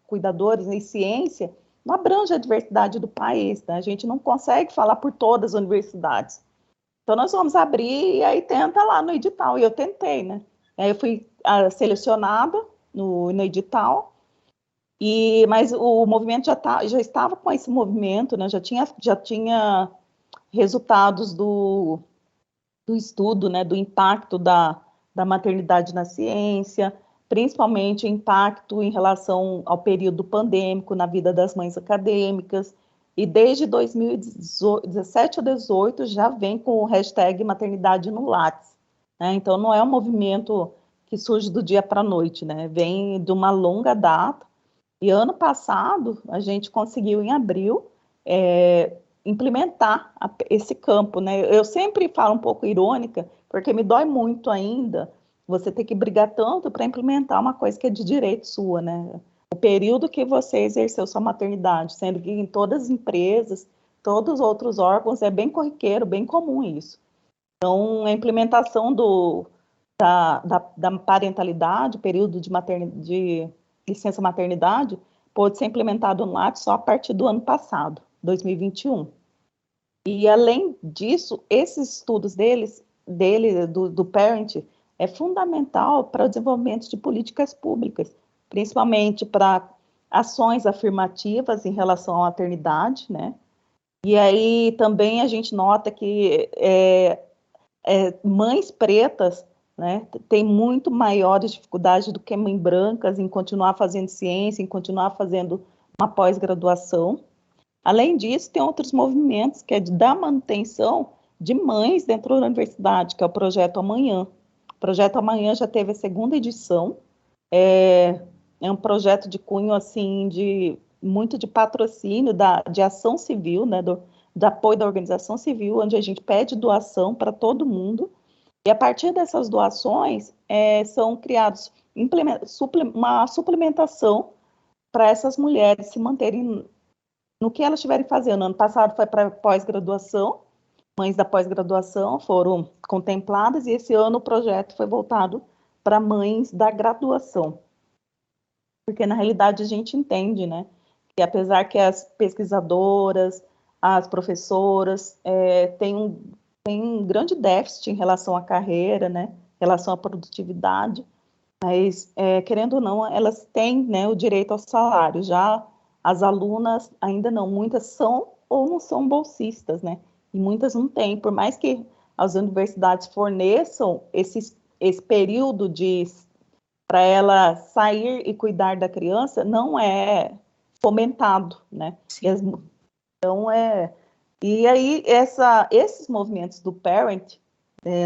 Speaker 1: cuidadores e ciência, não abrange a diversidade do país, né? A gente não consegue falar por todas as universidades. Então nós vamos abrir e aí tenta lá no edital, e eu tentei, né? Aí eu fui selecionada no edital, mas o movimento já estava com esse movimento, né? Já tinha resultados do estudo, né, do impacto da maternidade na ciência, principalmente o impacto em relação ao período pandêmico na vida das mães acadêmicas, e desde 2017 a 2018 já vem com o hashtag maternidade no Lattes, né? Então não é um movimento que surge do dia para a noite, né? Vem de uma longa data, e ano passado a gente conseguiu em abril implementar esse campo, né? Eu sempre falo um pouco irônica, porque me dói muito ainda você ter que brigar tanto para implementar uma coisa que é de direito sua, né? O período que você exerceu sua maternidade, sendo que em todas as empresas, todos os outros órgãos, é bem corriqueiro, bem comum isso. Então, a implementação da parentalidade, período de licença maternidade, pode ser implementado no Lattes só a partir do ano passado, 2021. E, além disso, esses estudos do Parent, é fundamental para o desenvolvimento de políticas públicas, principalmente para ações afirmativas em relação à maternidade, né? E aí também a gente nota que mães pretas, né, têm muito maiores dificuldades do que mães brancas em continuar fazendo ciência, em continuar fazendo uma pós-graduação. Além disso, tem outros movimentos que é de dar manutenção de mães dentro da universidade, que é o Projeto Amanhã. O Projeto Amanhã já teve a 2ª edição, é um projeto de cunho, assim, muito de patrocínio, de ação civil, né, do apoio da organização civil, onde a gente pede doação para todo mundo, e a partir dessas doações são criados uma suplementação para essas mulheres se manterem no que elas estiverem fazendo. Ano passado foi para pós-graduação, mães da pós-graduação foram contempladas, e esse ano o projeto foi voltado para mães da graduação. Porque, na realidade, a gente entende, né, que apesar que as pesquisadoras, as professoras têm um grande déficit em relação à carreira, né, em relação à produtividade, mas, querendo ou não, elas têm, né, o direito ao salário. Já as alunas ainda não, muitas são ou não são bolsistas, né, e muitas não têm, por mais que as universidades forneçam esse período para ela sair e cuidar da criança, não é fomentado, né? E aí esses movimentos do Parent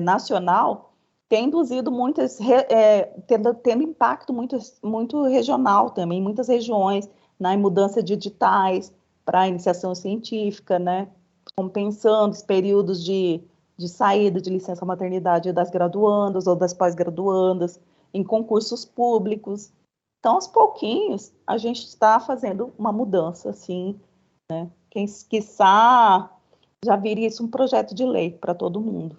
Speaker 1: nacional têm induzido tendo impacto muito regional também, em muitas regiões, na mudança de editais para a iniciação científica, né? Compensando os períodos de saída de licença maternidade das graduandas ou das pós-graduandas em concursos públicos. Então, aos pouquinhos, a gente está fazendo uma mudança, assim, né? Quiçá já viria isso um projeto de lei para todo mundo.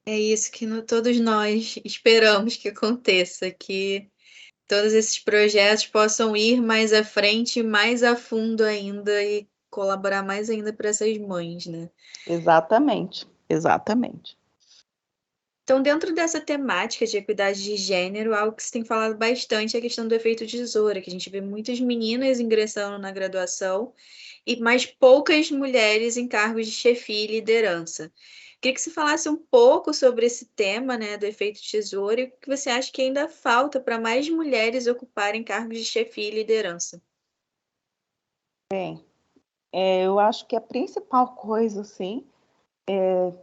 Speaker 2: É isso que todos nós esperamos que aconteça, que todos esses projetos possam ir mais à frente, mais a fundo ainda e colaborar mais ainda para essas mães, né?
Speaker 1: Exatamente, exatamente.
Speaker 2: Então, dentro dessa temática de equidade de gênero, algo que se tem falado bastante é a questão do efeito tesoura, que a gente vê muitas meninas ingressando na graduação e mais poucas mulheres em cargos de chefia e liderança. Queria que você falasse um pouco sobre esse tema, né, do efeito tesoura, e o que você acha que ainda falta para mais mulheres ocuparem cargos de chefia e liderança.
Speaker 1: Bem, eu acho que a principal coisa, assim,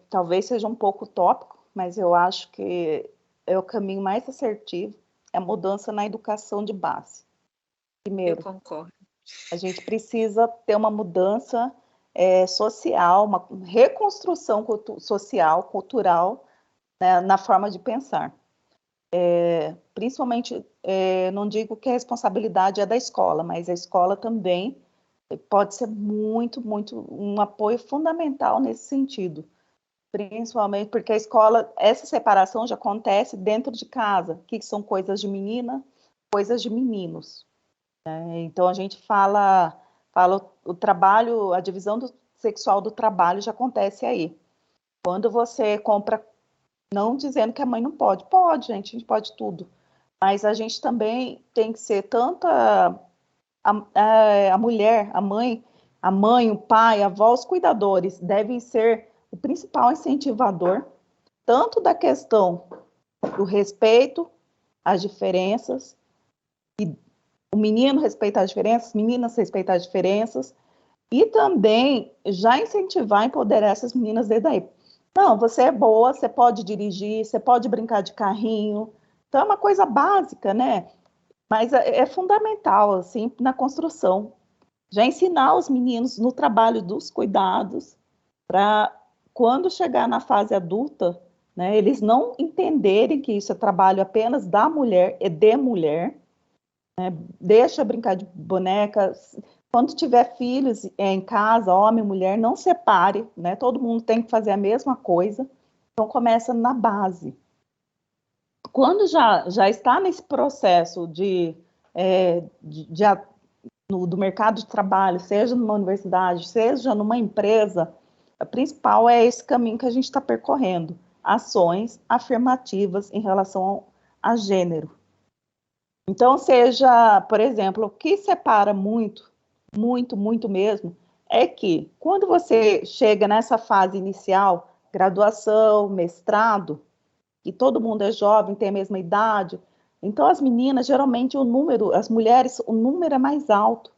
Speaker 1: talvez seja um pouco utópico, mas eu acho que é o caminho mais assertivo, é a mudança na educação de base.
Speaker 2: Eu
Speaker 1: Primeiro,
Speaker 2: concordo.
Speaker 1: a gente precisa ter uma mudança social, uma reconstrução social, cultural, né, na forma de pensar. Principalmente, não digo que a responsabilidade é da escola, mas a escola também pode ser muito, muito um apoio fundamental nesse sentido. Principalmente porque a escola, essa separação já acontece dentro de casa, que são coisas de menina, coisas de meninos. Então a gente fala o trabalho, a divisão sexual do trabalho já acontece aí. Quando você compra, não dizendo que a mãe não pode, pode, gente, a gente pode tudo. Mas a gente também tem que ser tanto a mulher, a mãe, o pai, a avó, os cuidadores devem ser o principal incentivador, tanto da questão do respeito às diferenças, o menino respeitar as diferenças, as meninas respeitar as diferenças, e também já incentivar, empoderar essas meninas desde aí. Não, você é boa, você pode dirigir, você pode brincar de carrinho. Então é uma coisa básica, né? Mas é fundamental, assim, na construção. Já ensinar os meninos no trabalho dos cuidados, para quando chegar na fase adulta, né, eles não entenderem que isso é trabalho apenas da mulher e de mulher, deixa brincar de boneca. Quando tiver filhos em casa, homem, mulher, não separe, né? Todo mundo tem que fazer a mesma coisa. Então começa na base. Quando já está nesse processo do mercado de trabalho, seja numa universidade, seja numa empresa, a principal é esse caminho que a gente está percorrendo. Ações afirmativas em relação a gênero. Então, seja, por exemplo, o que separa muito, muito, muito mesmo, é que quando você chega nessa fase inicial, graduação, mestrado, e todo mundo é jovem, tem a mesma idade, então as meninas, geralmente o número, as mulheres, o número é mais alto,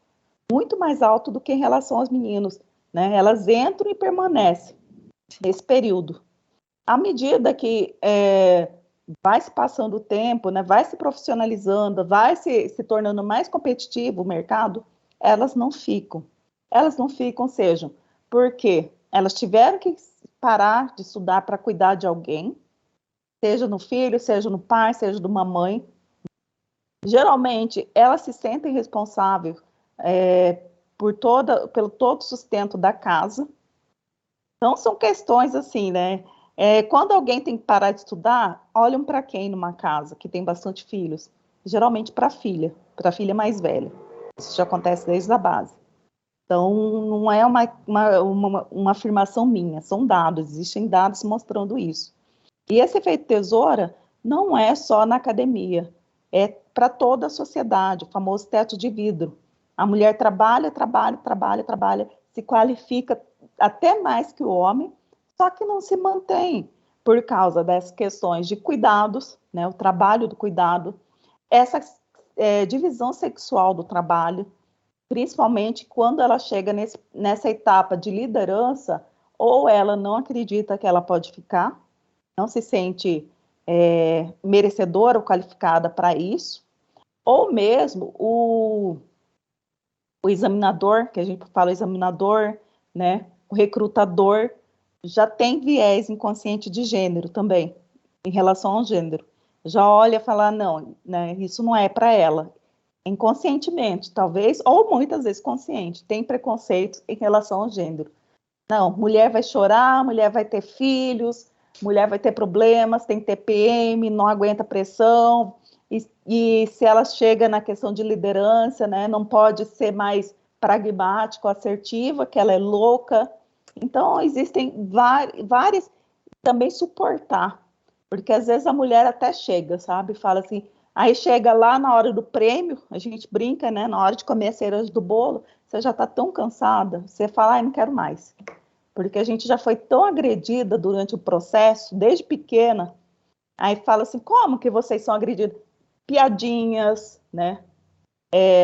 Speaker 1: muito mais alto do que em relação aos meninos, né? Elas entram e permanecem nesse período. À medida que vai se passando o tempo, né, vai se profissionalizando, vai se tornando mais competitivo o mercado, elas não ficam. Elas não ficam, sejam porque elas tiveram que parar de estudar para cuidar de alguém, seja no filho, seja no pai, seja de uma mãe. Geralmente, elas se sentem responsáveis pelo todo o sustento da casa. Então, são questões assim, né? Quando alguém tem que parar de estudar, olham para quem numa casa que tem bastante filhos? Geralmente para a filha mais velha. Isso já acontece desde a base. Então, não é uma afirmação minha, são dados, existem dados mostrando isso. E esse efeito tesoura não é só na academia, é para toda a sociedade, o famoso teto de vidro. A mulher trabalha, trabalha, trabalha, trabalha, se qualifica até mais que o homem, só que não se mantém por causa das questões de cuidados, né, o trabalho do cuidado, essa divisão sexual do trabalho, principalmente quando ela chega nessa etapa de liderança, ou ela não acredita que ela pode ficar, não se sente merecedora ou qualificada para isso, ou mesmo o examinador, que a gente fala examinador, né, o recrutador, já tem viés inconsciente de gênero também, em relação ao gênero. Já olha e fala, não, né, isso não é para ela. Inconscientemente, talvez, ou muitas vezes consciente, tem preconceito em relação ao gênero. Não, mulher vai chorar, mulher vai ter filhos, mulher vai ter problemas, tem TPM, não aguenta pressão, e se ela chega na questão de liderança, né, não pode ser mais pragmático, assertiva, que ela é louca. Então, existem várias, também suportar, porque às vezes a mulher até chega, sabe, fala assim, aí chega lá na hora do prêmio, a gente brinca, né, na hora de comer a cereja do bolo, você já está tão cansada, você fala, ai, não quero mais, porque a gente já foi tão agredida durante o processo, desde pequena, aí fala assim, como que vocês são agredidos? Piadinhas, né?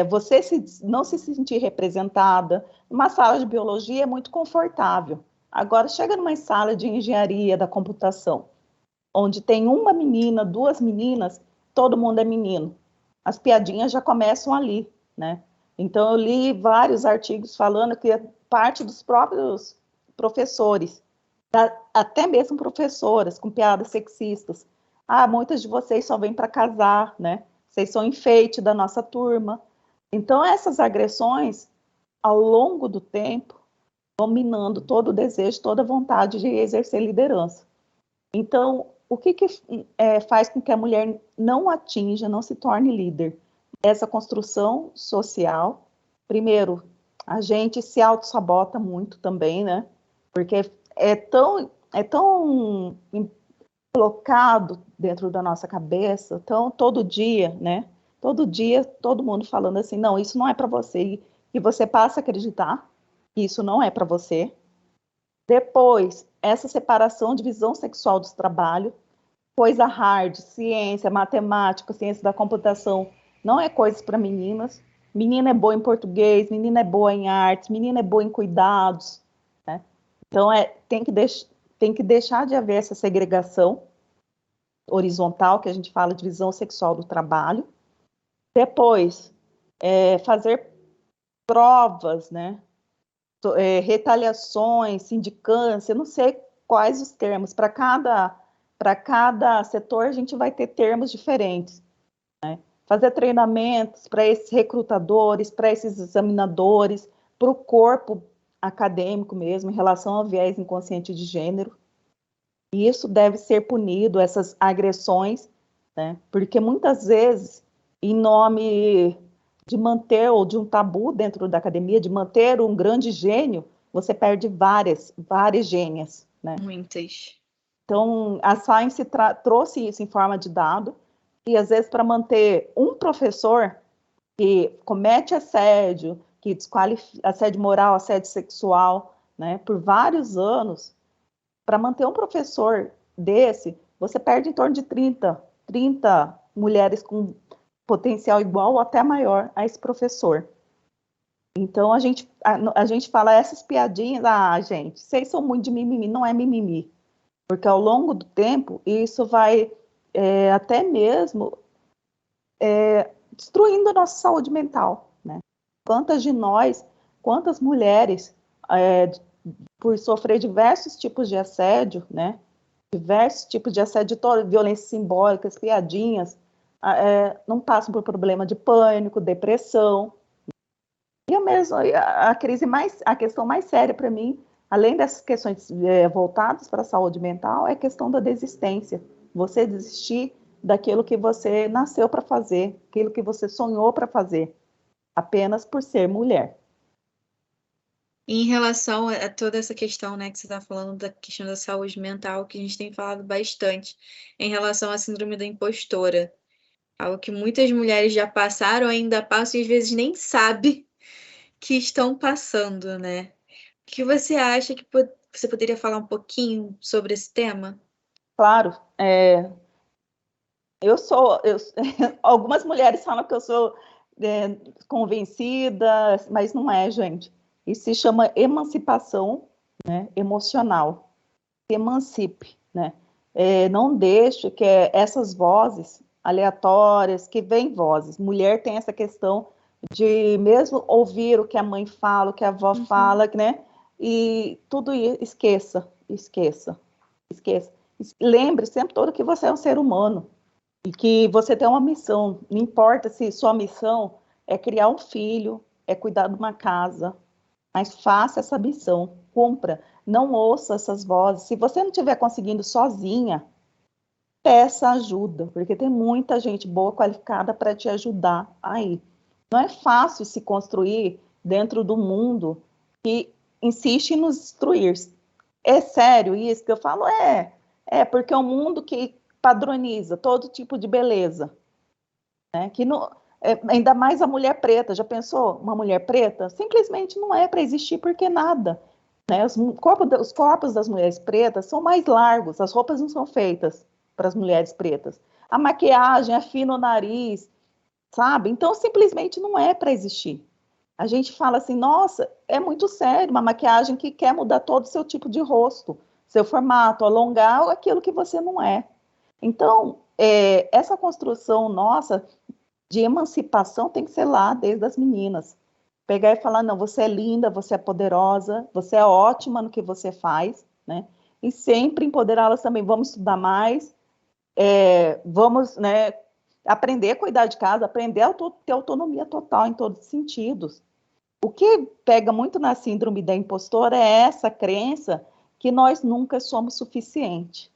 Speaker 1: Você não se sentir representada. Uma sala de biologia é muito confortável. Agora, chega numa sala de engenharia da computação, onde tem uma menina, duas meninas, todo mundo é menino. As piadinhas já começam ali, né? Então, eu li vários artigos falando que parte dos próprios professores, até mesmo professoras com piadas sexistas. Ah, muitas de vocês só vêm para casar, né? Vocês são enfeite da nossa turma. Então, essas agressões, ao longo do tempo, vão minando todo o desejo, toda a vontade de exercer liderança. Então, o que faz com que a mulher não atinja, não se torne líder? Essa construção social. Primeiro, a gente se auto-sabota muito também, né? Porque é tão colocado dentro da nossa cabeça, então todo dia, né? Todo dia, todo mundo falando assim, não, isso não é para você, e você passa a acreditar que isso não é para você. Depois, essa separação, divisão sexual do trabalho, coisa hard, ciência, matemática, ciência da computação, não é coisa para meninas. Menina é boa em português, menina é boa em artes, menina é boa em cuidados, né? Então, tem que deixar de haver essa segregação horizontal, que a gente fala de divisão sexual do trabalho. Depois, fazer provas, né? Retaliações, sindicância, não sei quais os termos. Para cada setor, a gente vai ter termos diferentes. Né? Fazer treinamentos para esses recrutadores, para esses examinadores, para o corpo acadêmico mesmo, em relação ao viés inconsciente de gênero. E isso deve ser punido, essas agressões, né? Porque muitas vezes, em nome de manter, ou de um tabu dentro da academia, de manter um grande gênio, você perde várias gênias, né?
Speaker 2: Muitas.
Speaker 1: Então, a Science trouxe isso em forma de dado, e às vezes para manter um professor que comete assédio, que assédio moral, assédio sexual, né, por vários anos, para manter um professor desse, você perde em torno de 30 mulheres com potencial igual ou até maior a esse professor. Então, a gente fala essas piadinhas, gente, vocês são muito de mimimi, não é mimimi. Porque ao longo do tempo, isso vai até mesmo destruindo a nossa saúde mental, né? Quantas mulheres, por sofrer diversos tipos de assédio, né? Diversos tipos de assédio, violências simbólicas, piadinhas, não passam por problema de pânico, depressão. E a questão mais séria para mim, além dessas questões voltadas para a saúde mental, é a questão da desistência. Você desistir daquilo que você nasceu para fazer, aquilo que você sonhou para fazer, apenas por ser mulher.
Speaker 2: Em relação a toda essa questão, né, que você está falando da questão da saúde mental, que a gente tem falado bastante, em relação à síndrome da impostora, algo que muitas mulheres já passaram, ainda passam e às vezes nem sabem que estão passando, né? O que você acha que você poderia falar um pouquinho sobre esse tema?
Speaker 1: Claro, algumas mulheres falam que eu sou convencida, mas não é, gente. Isso se chama emancipação, né, emocional. Se emancipe, né? Não deixe que essas vozes aleatórias, que vêm vozes. Mulher tem essa questão de mesmo ouvir o que a mãe fala, o que a avó fala, né? E tudo isso, esqueça. Lembre sempre todo que você é um ser humano e que você tem uma missão. Não importa se sua missão é criar um filho, é cuidar de uma casa, mas faça essa missão, cumpra. não ouça essas vozes. Se você não estiver conseguindo sozinha, peça ajuda, porque tem muita gente boa, qualificada para te ajudar aí. Não é fácil se construir dentro do mundo que insiste em nos destruir. É sério isso que eu falo? Porque é um mundo que padroniza todo tipo de beleza, né? Que não, ainda mais a mulher preta, já pensou? Uma mulher preta simplesmente não é para existir porque nada, né? Os corpos das mulheres pretas são mais largos, as roupas não são feitas para as mulheres pretas. A maquiagem afina o nariz, sabe? Então simplesmente não é para existir. A gente fala assim, nossa, é muito sério, uma maquiagem que quer mudar todo o seu tipo de rosto, seu formato, alongar aquilo que você não é. Então, essa construção nossa de emancipação tem que ser lá, desde as meninas. Pegar e falar, não, você é linda, você é poderosa, você é ótima no que você faz, né? E sempre empoderá-las também, vamos estudar mais, vamos, né, aprender a cuidar de casa, aprender a ter autonomia total em todos os sentidos. O que pega muito na síndrome da impostora é essa crença que nós nunca somos suficientes.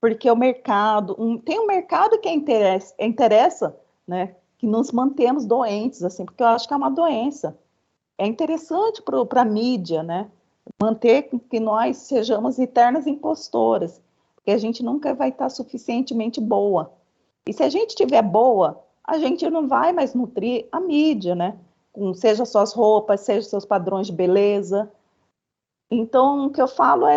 Speaker 1: Porque o mercado, tem um mercado que interessa, né, que nos mantemos doentes, assim, porque eu acho que é uma doença. É interessante para a mídia, né, manter que nós sejamos eternas impostoras, porque a gente nunca vai estar suficientemente boa. E se a gente estiver boa, a gente não vai mais nutrir a mídia, né? Seja suas roupas, seja seus padrões de beleza. Então, o que eu falo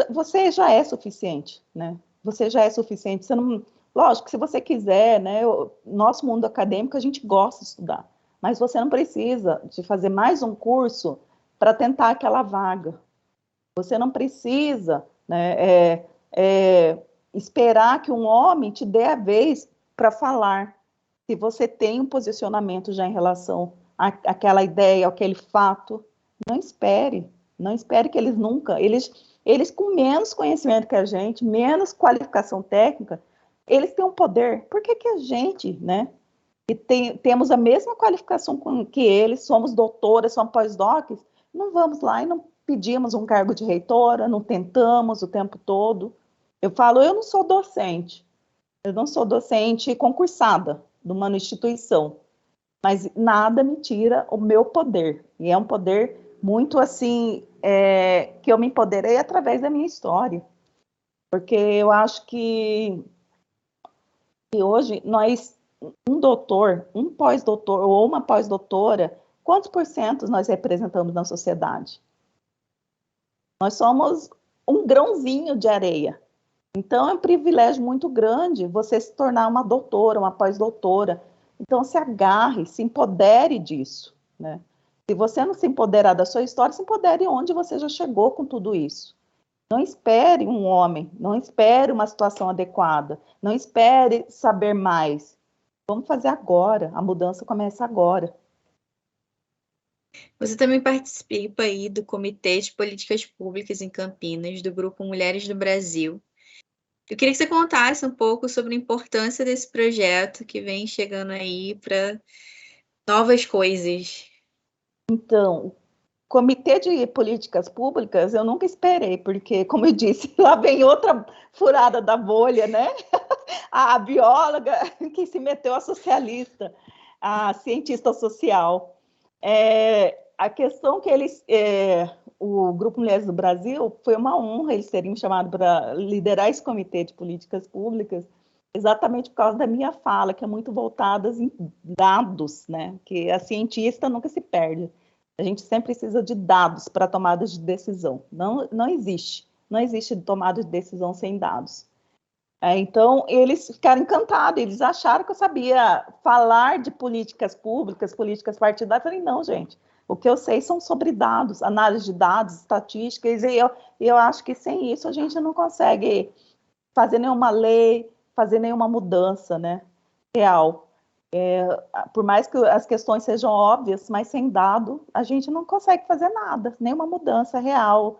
Speaker 1: você já é suficiente, né? Você já é suficiente. Você não, lógico que se você quiser, né? Nosso mundo acadêmico, a gente gosta de estudar, mas você não precisa de fazer mais um curso para tentar aquela vaga. Você não precisa, né, esperar que um homem te dê a vez para falar. Se você tem um posicionamento já em relação àquela ideia, àquele fato, não espere. Não espere que eles com menos conhecimento que a gente, menos qualificação técnica, eles têm um poder. Por que a gente, né, que temos a mesma qualificação que eles, somos doutoras, somos pós-docs, não vamos lá e não pedimos um cargo de reitora, não tentamos o tempo todo. Eu falo, eu não sou docente concursada de uma instituição, mas nada me tira o meu poder, e é um poder muito assim, que eu me empoderei através da minha história, porque eu acho que hoje nós, um doutor, um pós-doutor ou uma pós-doutora, quantos por cento nós representamos na sociedade? Nós somos um grãozinho de areia. Então, é um privilégio muito grande você se tornar uma doutora, uma pós-doutora. Então, se agarre, se empodere disso, né? Se você não se empoderar da sua história, se empodere onde você já chegou com tudo isso. Não espere um homem, não espere uma situação adequada, não espere saber mais. Vamos fazer agora, a mudança começa agora.
Speaker 2: Você também participa aí do Comitê de Políticas Públicas em Campinas, do Grupo Mulheres do Brasil. Eu queria que você contasse um pouco sobre a importância desse projeto que vem chegando aí para novas coisas.
Speaker 1: Então, Comitê de Políticas Públicas, eu nunca esperei, porque, como eu disse, lá vem outra furada da bolha, né? A bióloga que se meteu a socialista, a cientista social. A questão que o Grupo Mulheres do Brasil, foi uma honra eles terem me chamado para liderar esse Comitê de Políticas Públicas, exatamente por causa da minha fala, que é muito voltada em dados, né? Que a cientista nunca se perde. A gente sempre precisa de dados para tomadas de decisão. Não existe tomada de decisão sem dados. Então, eles ficaram encantados, eles acharam que eu sabia falar de políticas públicas, políticas partidárias. Eu falei, não, gente, o que eu sei são sobre dados, análise de dados, estatísticas, e eu acho que sem isso a gente não consegue fazer nenhuma lei, fazer nenhuma mudança, né, real. Por mais que as questões sejam óbvias, mas sem dado, a gente não consegue fazer nada, nenhuma mudança real,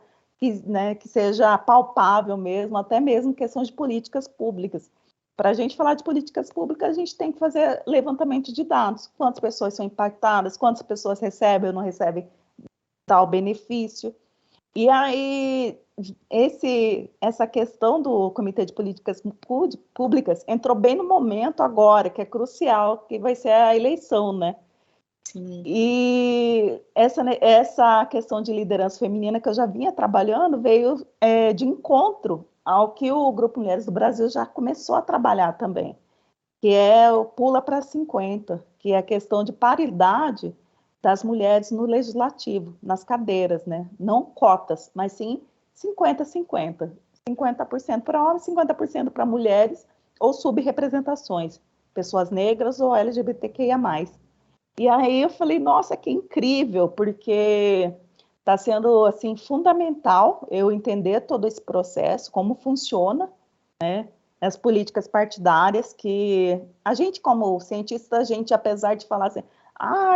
Speaker 1: né, que seja palpável mesmo, até mesmo questões de políticas públicas. Para a gente falar de políticas públicas, a gente tem que fazer levantamento de dados. Quantas pessoas são impactadas, quantas pessoas recebem ou não recebem tal benefício. E aí, essa questão do Comitê de Políticas Públicas entrou bem no momento agora, que é crucial, que vai ser a eleição, né?
Speaker 2: Sim.
Speaker 1: E essa questão de liderança feminina que eu já vinha trabalhando veio de encontro ao que o Grupo Mulheres do Brasil já começou a trabalhar também, que é o Pula para 50, que é a questão de paridade das mulheres no legislativo, nas cadeiras, né? Não cotas, mas sim 50-50. 50% para homens, 50% para mulheres ou subrepresentações, pessoas negras ou LGBTQIA+. E aí eu falei, nossa, que incrível, porque está sendo assim fundamental eu entender todo esse processo, como funciona, né? As políticas partidárias que a gente, como cientista, a gente, apesar de falar assim,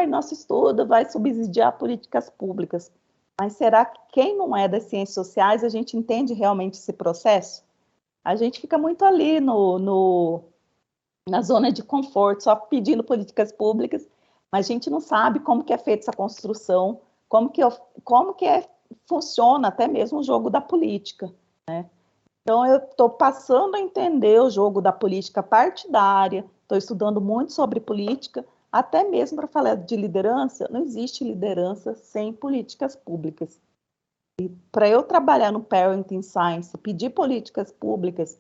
Speaker 1: nosso estudo vai subsidiar políticas públicas, mas será que quem não é das ciências sociais, a gente entende realmente esse processo? A gente fica muito ali na zona de conforto, só pedindo políticas públicas, mas a gente não sabe como que é feita essa construção, como que funciona até mesmo o jogo da política, né? Então, eu estou passando a entender o jogo da política partidária, estou estudando muito sobre política, até mesmo para falar de liderança, não existe liderança sem políticas públicas. E para eu trabalhar no Parenting Science, pedir políticas públicas,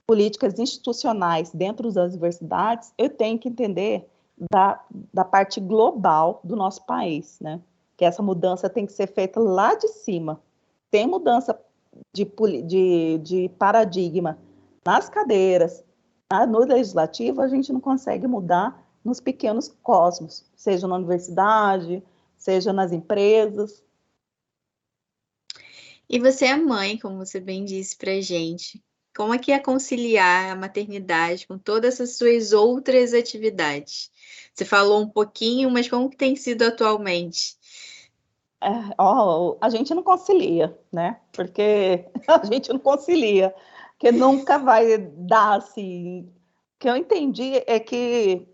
Speaker 1: políticas institucionais dentro das universidades, eu tenho que entender da parte global do nosso país, né? Que essa mudança tem que ser feita lá de cima. Tem mudança de paradigma nas cadeiras, no legislativo, a gente não consegue mudar nos pequenos cosmos, seja na universidade, seja nas empresas.
Speaker 2: E você é mãe, como você bem disse pra gente. Como é que é conciliar a maternidade com todas essas suas outras atividades? Você falou um pouquinho, mas como que tem sido atualmente?
Speaker 1: A gente não concilia, né? Porque a gente não concilia, que nunca vai dar assim. O que eu entendi é que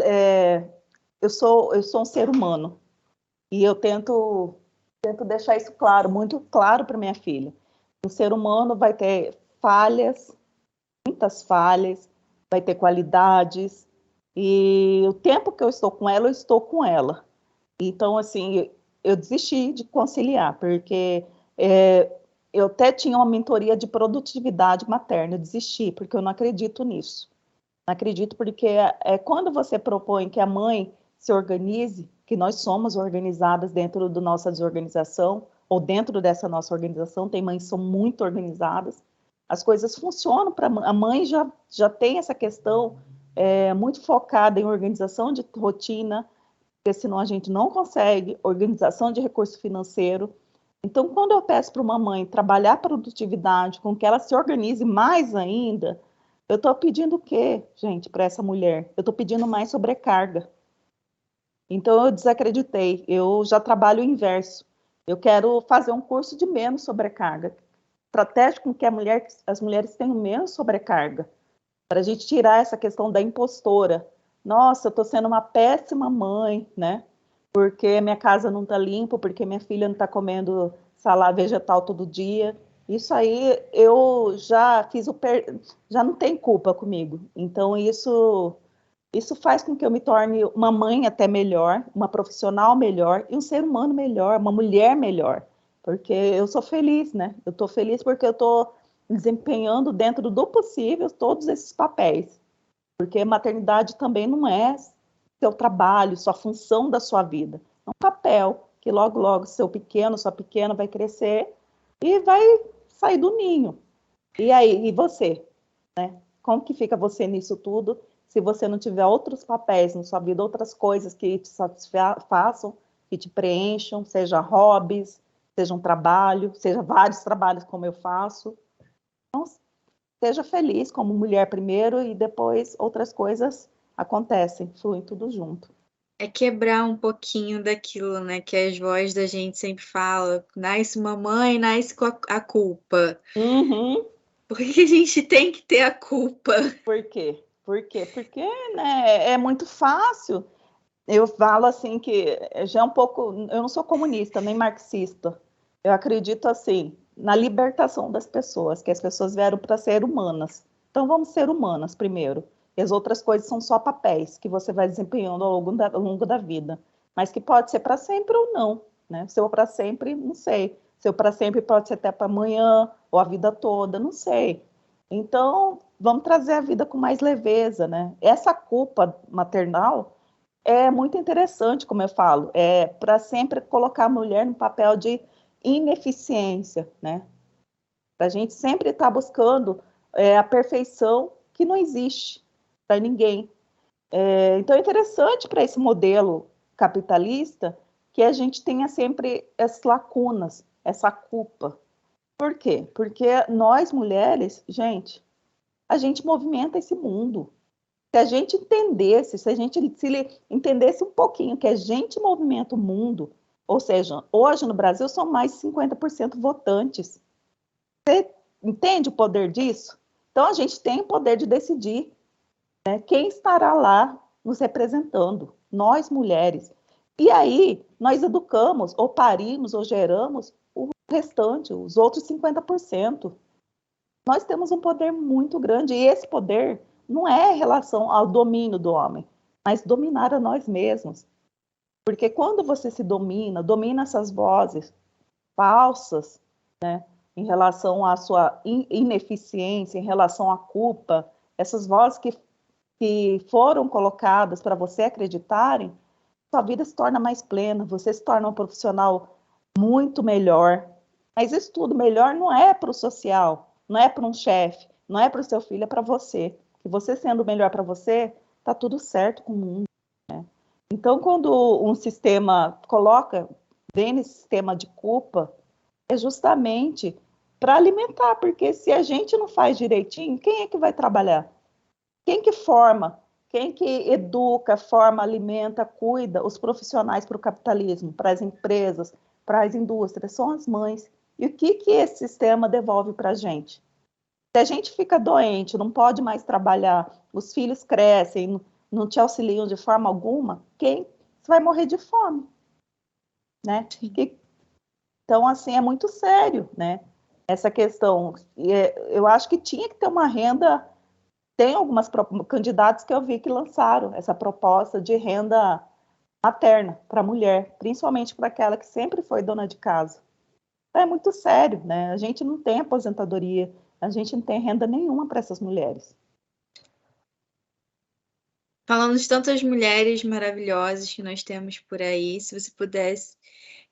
Speaker 1: é, eu sou um ser humano e eu tento deixar isso claro, muito claro para minha filha. O ser humano vai ter falhas, muitas falhas, vai ter qualidades, e o tempo que eu estou com ela, eu estou com ela. Então, assim, eu desisti de conciliar, porque eu até tinha uma mentoria de produtividade materna, eu desisti, porque eu não acredito nisso. Não acredito porque quando você propõe que a mãe se organize, que nós somos organizadas dentro da nossa desorganização, ou dentro dessa nossa organização, tem mães que são muito organizadas, as coisas funcionam para a mãe, já tem essa questão muito focada em organização de rotina, porque senão a gente não consegue, organização de recurso financeiro. Então, quando eu peço para uma mãe trabalhar a produtividade, com que ela se organize mais ainda, eu estou pedindo o quê, gente, para essa mulher? Eu estou pedindo mais sobrecarga. Então, eu desacreditei. Eu já trabalho o inverso. Eu quero fazer um curso de menos sobrecarga. Estratégia com que as mulheres tenham menos sobrecarga. Para a gente tirar essa questão da impostora. Nossa, eu estou sendo uma péssima mãe, né? Porque minha casa não está limpa, porque minha filha não está comendo salada vegetal todo dia. Isso aí eu já fiz já não tem culpa comigo. Então isso faz com que eu me torne uma mãe até melhor, uma profissional melhor e um ser humano melhor, uma mulher melhor. Porque eu sou feliz, né? Eu estou feliz porque eu estou desempenhando dentro do possível todos esses papéis. Porque maternidade também não é seu trabalho, sua função da sua vida. É um papel que logo, logo seu pequeno, sua pequena vai crescer e vai sair do ninho. E aí, e você? Né? Como que fica você nisso tudo se você não tiver outros papéis na sua vida, outras coisas que te satisfaçam, que te preencham, seja hobbies, seja um trabalho, seja vários trabalhos como eu faço. Então, seja feliz como mulher primeiro e depois outras coisas acontecem, fluem tudo junto.
Speaker 2: É quebrar um pouquinho daquilo, né, que as vozes da gente sempre fala, nasce uma mãe, nasce com a culpa.
Speaker 1: Uhum.
Speaker 2: Por que a gente tem que ter a culpa?
Speaker 1: Por quê? Por quê? Porque, né, é muito fácil. eu falo assim que já é um pouco, eu não sou comunista nem marxista. Eu acredito assim na libertação das pessoas, que as pessoas vieram para ser humanas. Então vamos ser humanas primeiro. E as outras coisas são só papéis que você vai desempenhando ao longo da vida, mas que pode ser para sempre ou não, né? Se eu para sempre, não sei. Se eu para sempre pode ser até para amanhã ou a vida toda, não sei. Então vamos trazer a vida com mais leveza, né? Essa culpa maternal é muito interessante, como eu falo, para sempre colocar a mulher no papel de ineficiência, né? Para a gente sempre estar buscando a perfeição que não existe para ninguém. Então é interessante para esse modelo capitalista que a gente tenha sempre essas lacunas, essa culpa. Por quê? Porque nós mulheres, gente, a gente movimenta esse mundo. Se a gente entendesse, se a gente se entendesse um pouquinho que a gente movimenta o mundo, ou seja, hoje no Brasil são mais de 50% votantes. Você entende o poder disso? Então a gente tem o poder de decidir, né, quem estará lá nos representando, nós mulheres. E aí nós educamos, ou parimos, ou geramos o restante, os outros 50%. Nós temos um poder muito grande, e esse poder não é em relação ao domínio do homem, mas dominar a nós mesmos. Porque quando você se domina essas vozes falsas, né, em relação à sua ineficiência, em relação à culpa, essas vozes que foram colocadas para você acreditarem, sua vida se torna mais plena, você se torna um profissional muito melhor. Mas isso tudo melhor não é para o social, não é para um chefe, não é para o seu filho, é para você. E você sendo melhor para você, tá tudo certo com o mundo. Então, quando um sistema coloca, vem nesse sistema de culpa, é justamente para alimentar, porque se a gente não faz direitinho, quem é que vai trabalhar? Quem que forma? Quem que educa, forma, alimenta, cuida os profissionais para o capitalismo, para as empresas, para as indústrias? São as mães. E o que esse sistema devolve para a gente? Se a gente fica doente, não pode mais trabalhar, os filhos crescem, não te auxiliam de forma alguma, quem? Você vai morrer de fome, né? Então, assim, é muito sério, né? Essa questão. Eu acho que tinha que ter uma renda. Tem algumas candidatos que eu vi que lançaram essa proposta de renda materna para a mulher, principalmente para aquela que sempre foi dona de casa. Então, é muito sério, né? A gente não tem aposentadoria, a gente não tem renda nenhuma para essas mulheres.
Speaker 2: Falando de tantas mulheres maravilhosas que nós temos por aí, se você pudesse,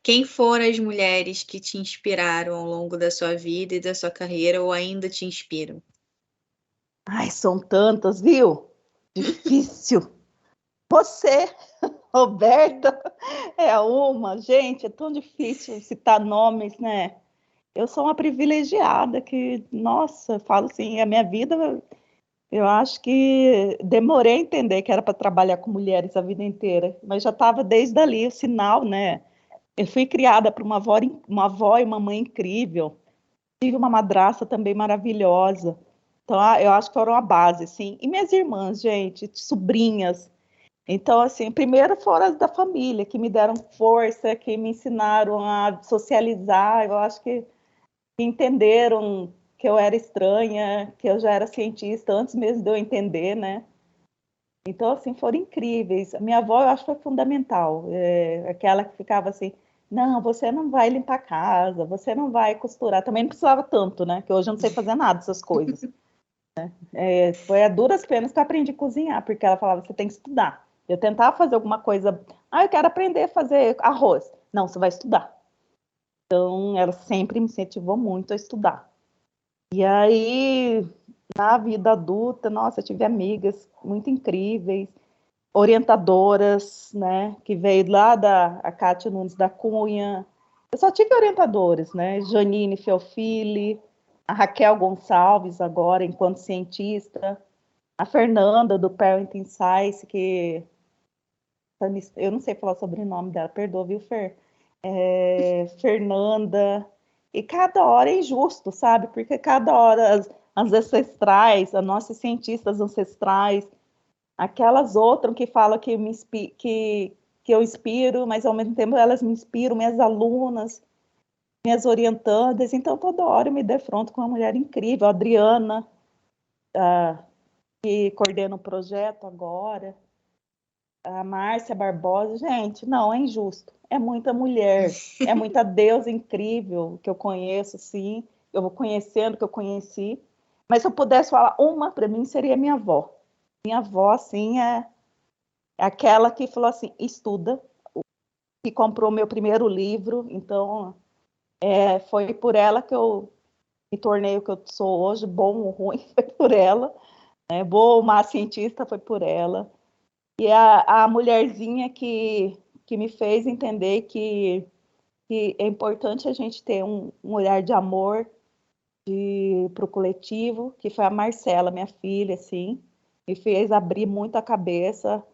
Speaker 2: quem foram as mulheres que te inspiraram ao longo da sua vida e da sua carreira ou ainda te inspiram?
Speaker 1: Ai, são tantas, viu? Difícil. Você, Roberta, é uma. Gente, é tão difícil citar nomes, né? Eu sou uma privilegiada que, nossa, falo assim, a minha vida, eu acho que demorei a entender que era para trabalhar com mulheres a vida inteira, mas já estava desde ali o sinal, né? Eu fui criada por uma avó e uma mãe incrível, tive uma madrasta também maravilhosa, então eu acho que foram a base, assim. E minhas irmãs, gente, sobrinhas. Então, assim, primeiro foram as da família, que me deram força, que me ensinaram a socializar, eu acho que entenderam que eu era estranha, que eu já era cientista antes mesmo de eu entender, né? Então, assim, foram incríveis. A minha avó, eu acho que foi fundamental. Aquela que ficava assim, não, você não vai limpar a casa, você não vai costurar. Também não precisava tanto, né? Que hoje eu não sei fazer nada dessas coisas. Foi a duras penas que eu aprendi a cozinhar, porque ela falava, você tem que estudar. Eu tentava fazer alguma coisa, eu quero aprender a fazer arroz. Não, você vai estudar. Então, ela sempre me incentivou muito a estudar. E aí, na vida adulta, nossa, eu tive amigas muito incríveis, orientadoras, né, que veio lá a Cátia Nunes da Cunha. Eu só tive orientadores, né, Janine Feofili, a Raquel Gonçalves agora, enquanto cientista, a Fernanda do Parenting Science, que eu não sei falar o sobrenome dela, perdoa, viu, Fer? Fernanda, e cada hora é injusto, sabe? Porque cada hora as ancestrais, as nossas cientistas ancestrais, Aquelas outras que falam que, que eu inspiro, mas ao mesmo tempo elas me inspiram, minhas alunas, minhas orientandas. Então, toda hora eu me defronto com uma mulher incrível, a Adriana, que coordena o projeto agora, a Márcia Barbosa. Gente, não, é injusto. É muita mulher, é muita deusa incrível que eu conheço, sim. Eu vou conhecendo, que eu conheci. Mas se eu pudesse falar uma, para mim, seria minha avó. Minha avó, assim, é aquela que falou assim, estuda, que comprou meu primeiro livro. Então, foi por ela que eu me tornei o que eu sou hoje, bom ou ruim, foi por ela. Né? Boa ou má cientista, foi por ela. E a mulherzinha que me fez entender que é importante a gente ter um olhar de amor para o coletivo, que foi a Marcela, minha filha, assim, me fez abrir muito a cabeça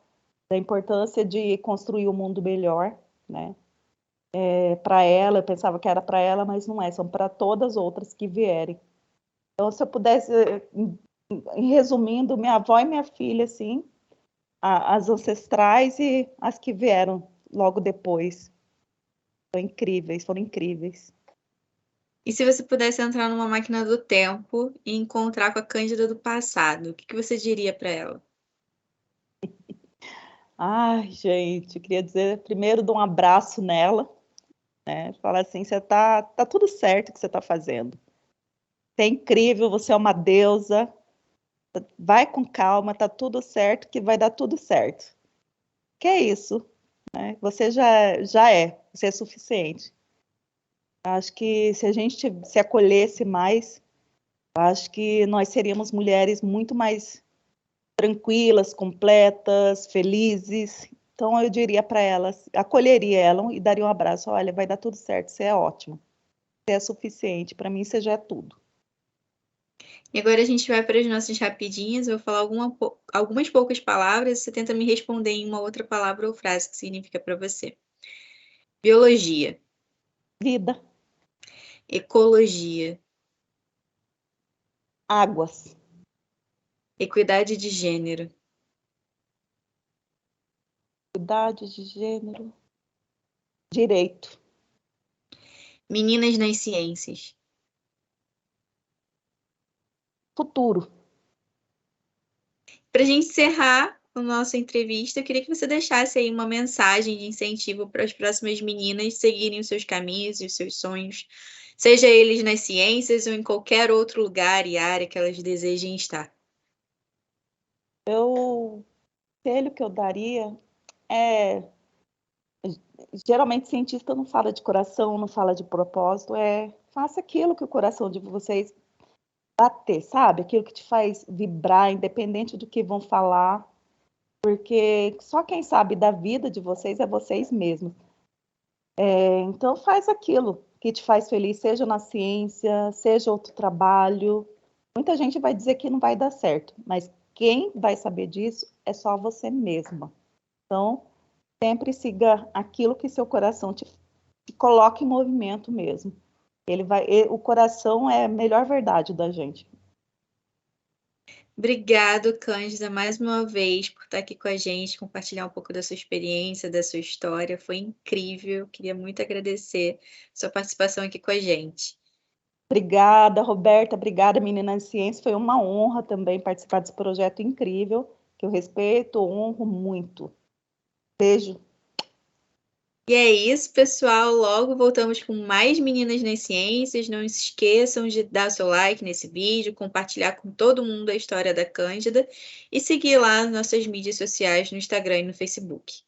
Speaker 1: da importância de construir um mundo melhor, né? Para ela, eu pensava que era para ela, mas não é, são para todas as outras que vierem. Então, se eu pudesse, resumindo, minha avó e minha filha, assim, as ancestrais e as que vieram logo depois. Foram incríveis.
Speaker 2: E se você pudesse entrar numa máquina do tempo e encontrar com a Cândida do passado, o que você diria para ela?
Speaker 1: Ai, gente, eu queria dizer primeiro dar um abraço nela, né? Falar assim, você tá tudo certo o que você está fazendo. Você é incrível, você é uma deusa. Vai com calma, tá tudo certo, que vai dar tudo certo. Que é isso, né? Você você é suficiente. Acho que se a gente se acolhesse mais, acho que nós seríamos mulheres muito mais tranquilas, completas, felizes. Então eu diria para elas, acolheria ela e daria um abraço. Olha, vai dar tudo certo, você é ótima, você é suficiente, para mim você já é tudo.
Speaker 2: E agora a gente vai para as nossas rapidinhas, eu vou falar algumas poucas palavras, você tenta me responder em uma outra palavra ou frase que significa para você. Biologia.
Speaker 1: Vida,
Speaker 2: Ecologia.
Speaker 1: águas,
Speaker 2: Equidade de gênero.
Speaker 1: idade de gênero, direito,
Speaker 2: Meninas nas ciências.
Speaker 1: futuro.
Speaker 2: Para a gente encerrar a nossa entrevista, eu queria que você deixasse aí uma mensagem de incentivo para as próximas meninas seguirem os seus caminhos e os seus sonhos, seja eles nas ciências ou em qualquer outro lugar e área que elas desejem estar.
Speaker 1: O conselho que eu daria é, geralmente cientista não fala de coração, não fala de propósito, faça aquilo que o coração de vocês bater, sabe? Aquilo que te faz vibrar, independente do que vão falar, porque só quem sabe da vida de vocês é vocês mesmos. Então faz aquilo que te faz feliz, seja na ciência, seja outro trabalho. Muita gente vai dizer que não vai dar certo, mas quem vai saber disso é só você mesma. Então, sempre siga aquilo que seu coração te coloca em movimento mesmo. O coração é a melhor verdade da gente.
Speaker 2: Obrigado, Cândida, mais uma vez por estar aqui com a gente, compartilhar um pouco da sua experiência, da sua história. Foi incrível. Queria muito agradecer sua participação aqui com a gente.
Speaker 1: Obrigada, Roberta. Obrigada, Menina de Ciência. Foi uma honra também participar desse projeto incrível, que eu respeito, honro muito. Beijo.
Speaker 2: E é isso, pessoal. Logo voltamos com mais Meninas nas Ciências. Não se esqueçam de dar seu like nesse vídeo, compartilhar com todo mundo a história da Cândida e seguir lá nas nossas mídias sociais no Instagram e no Facebook.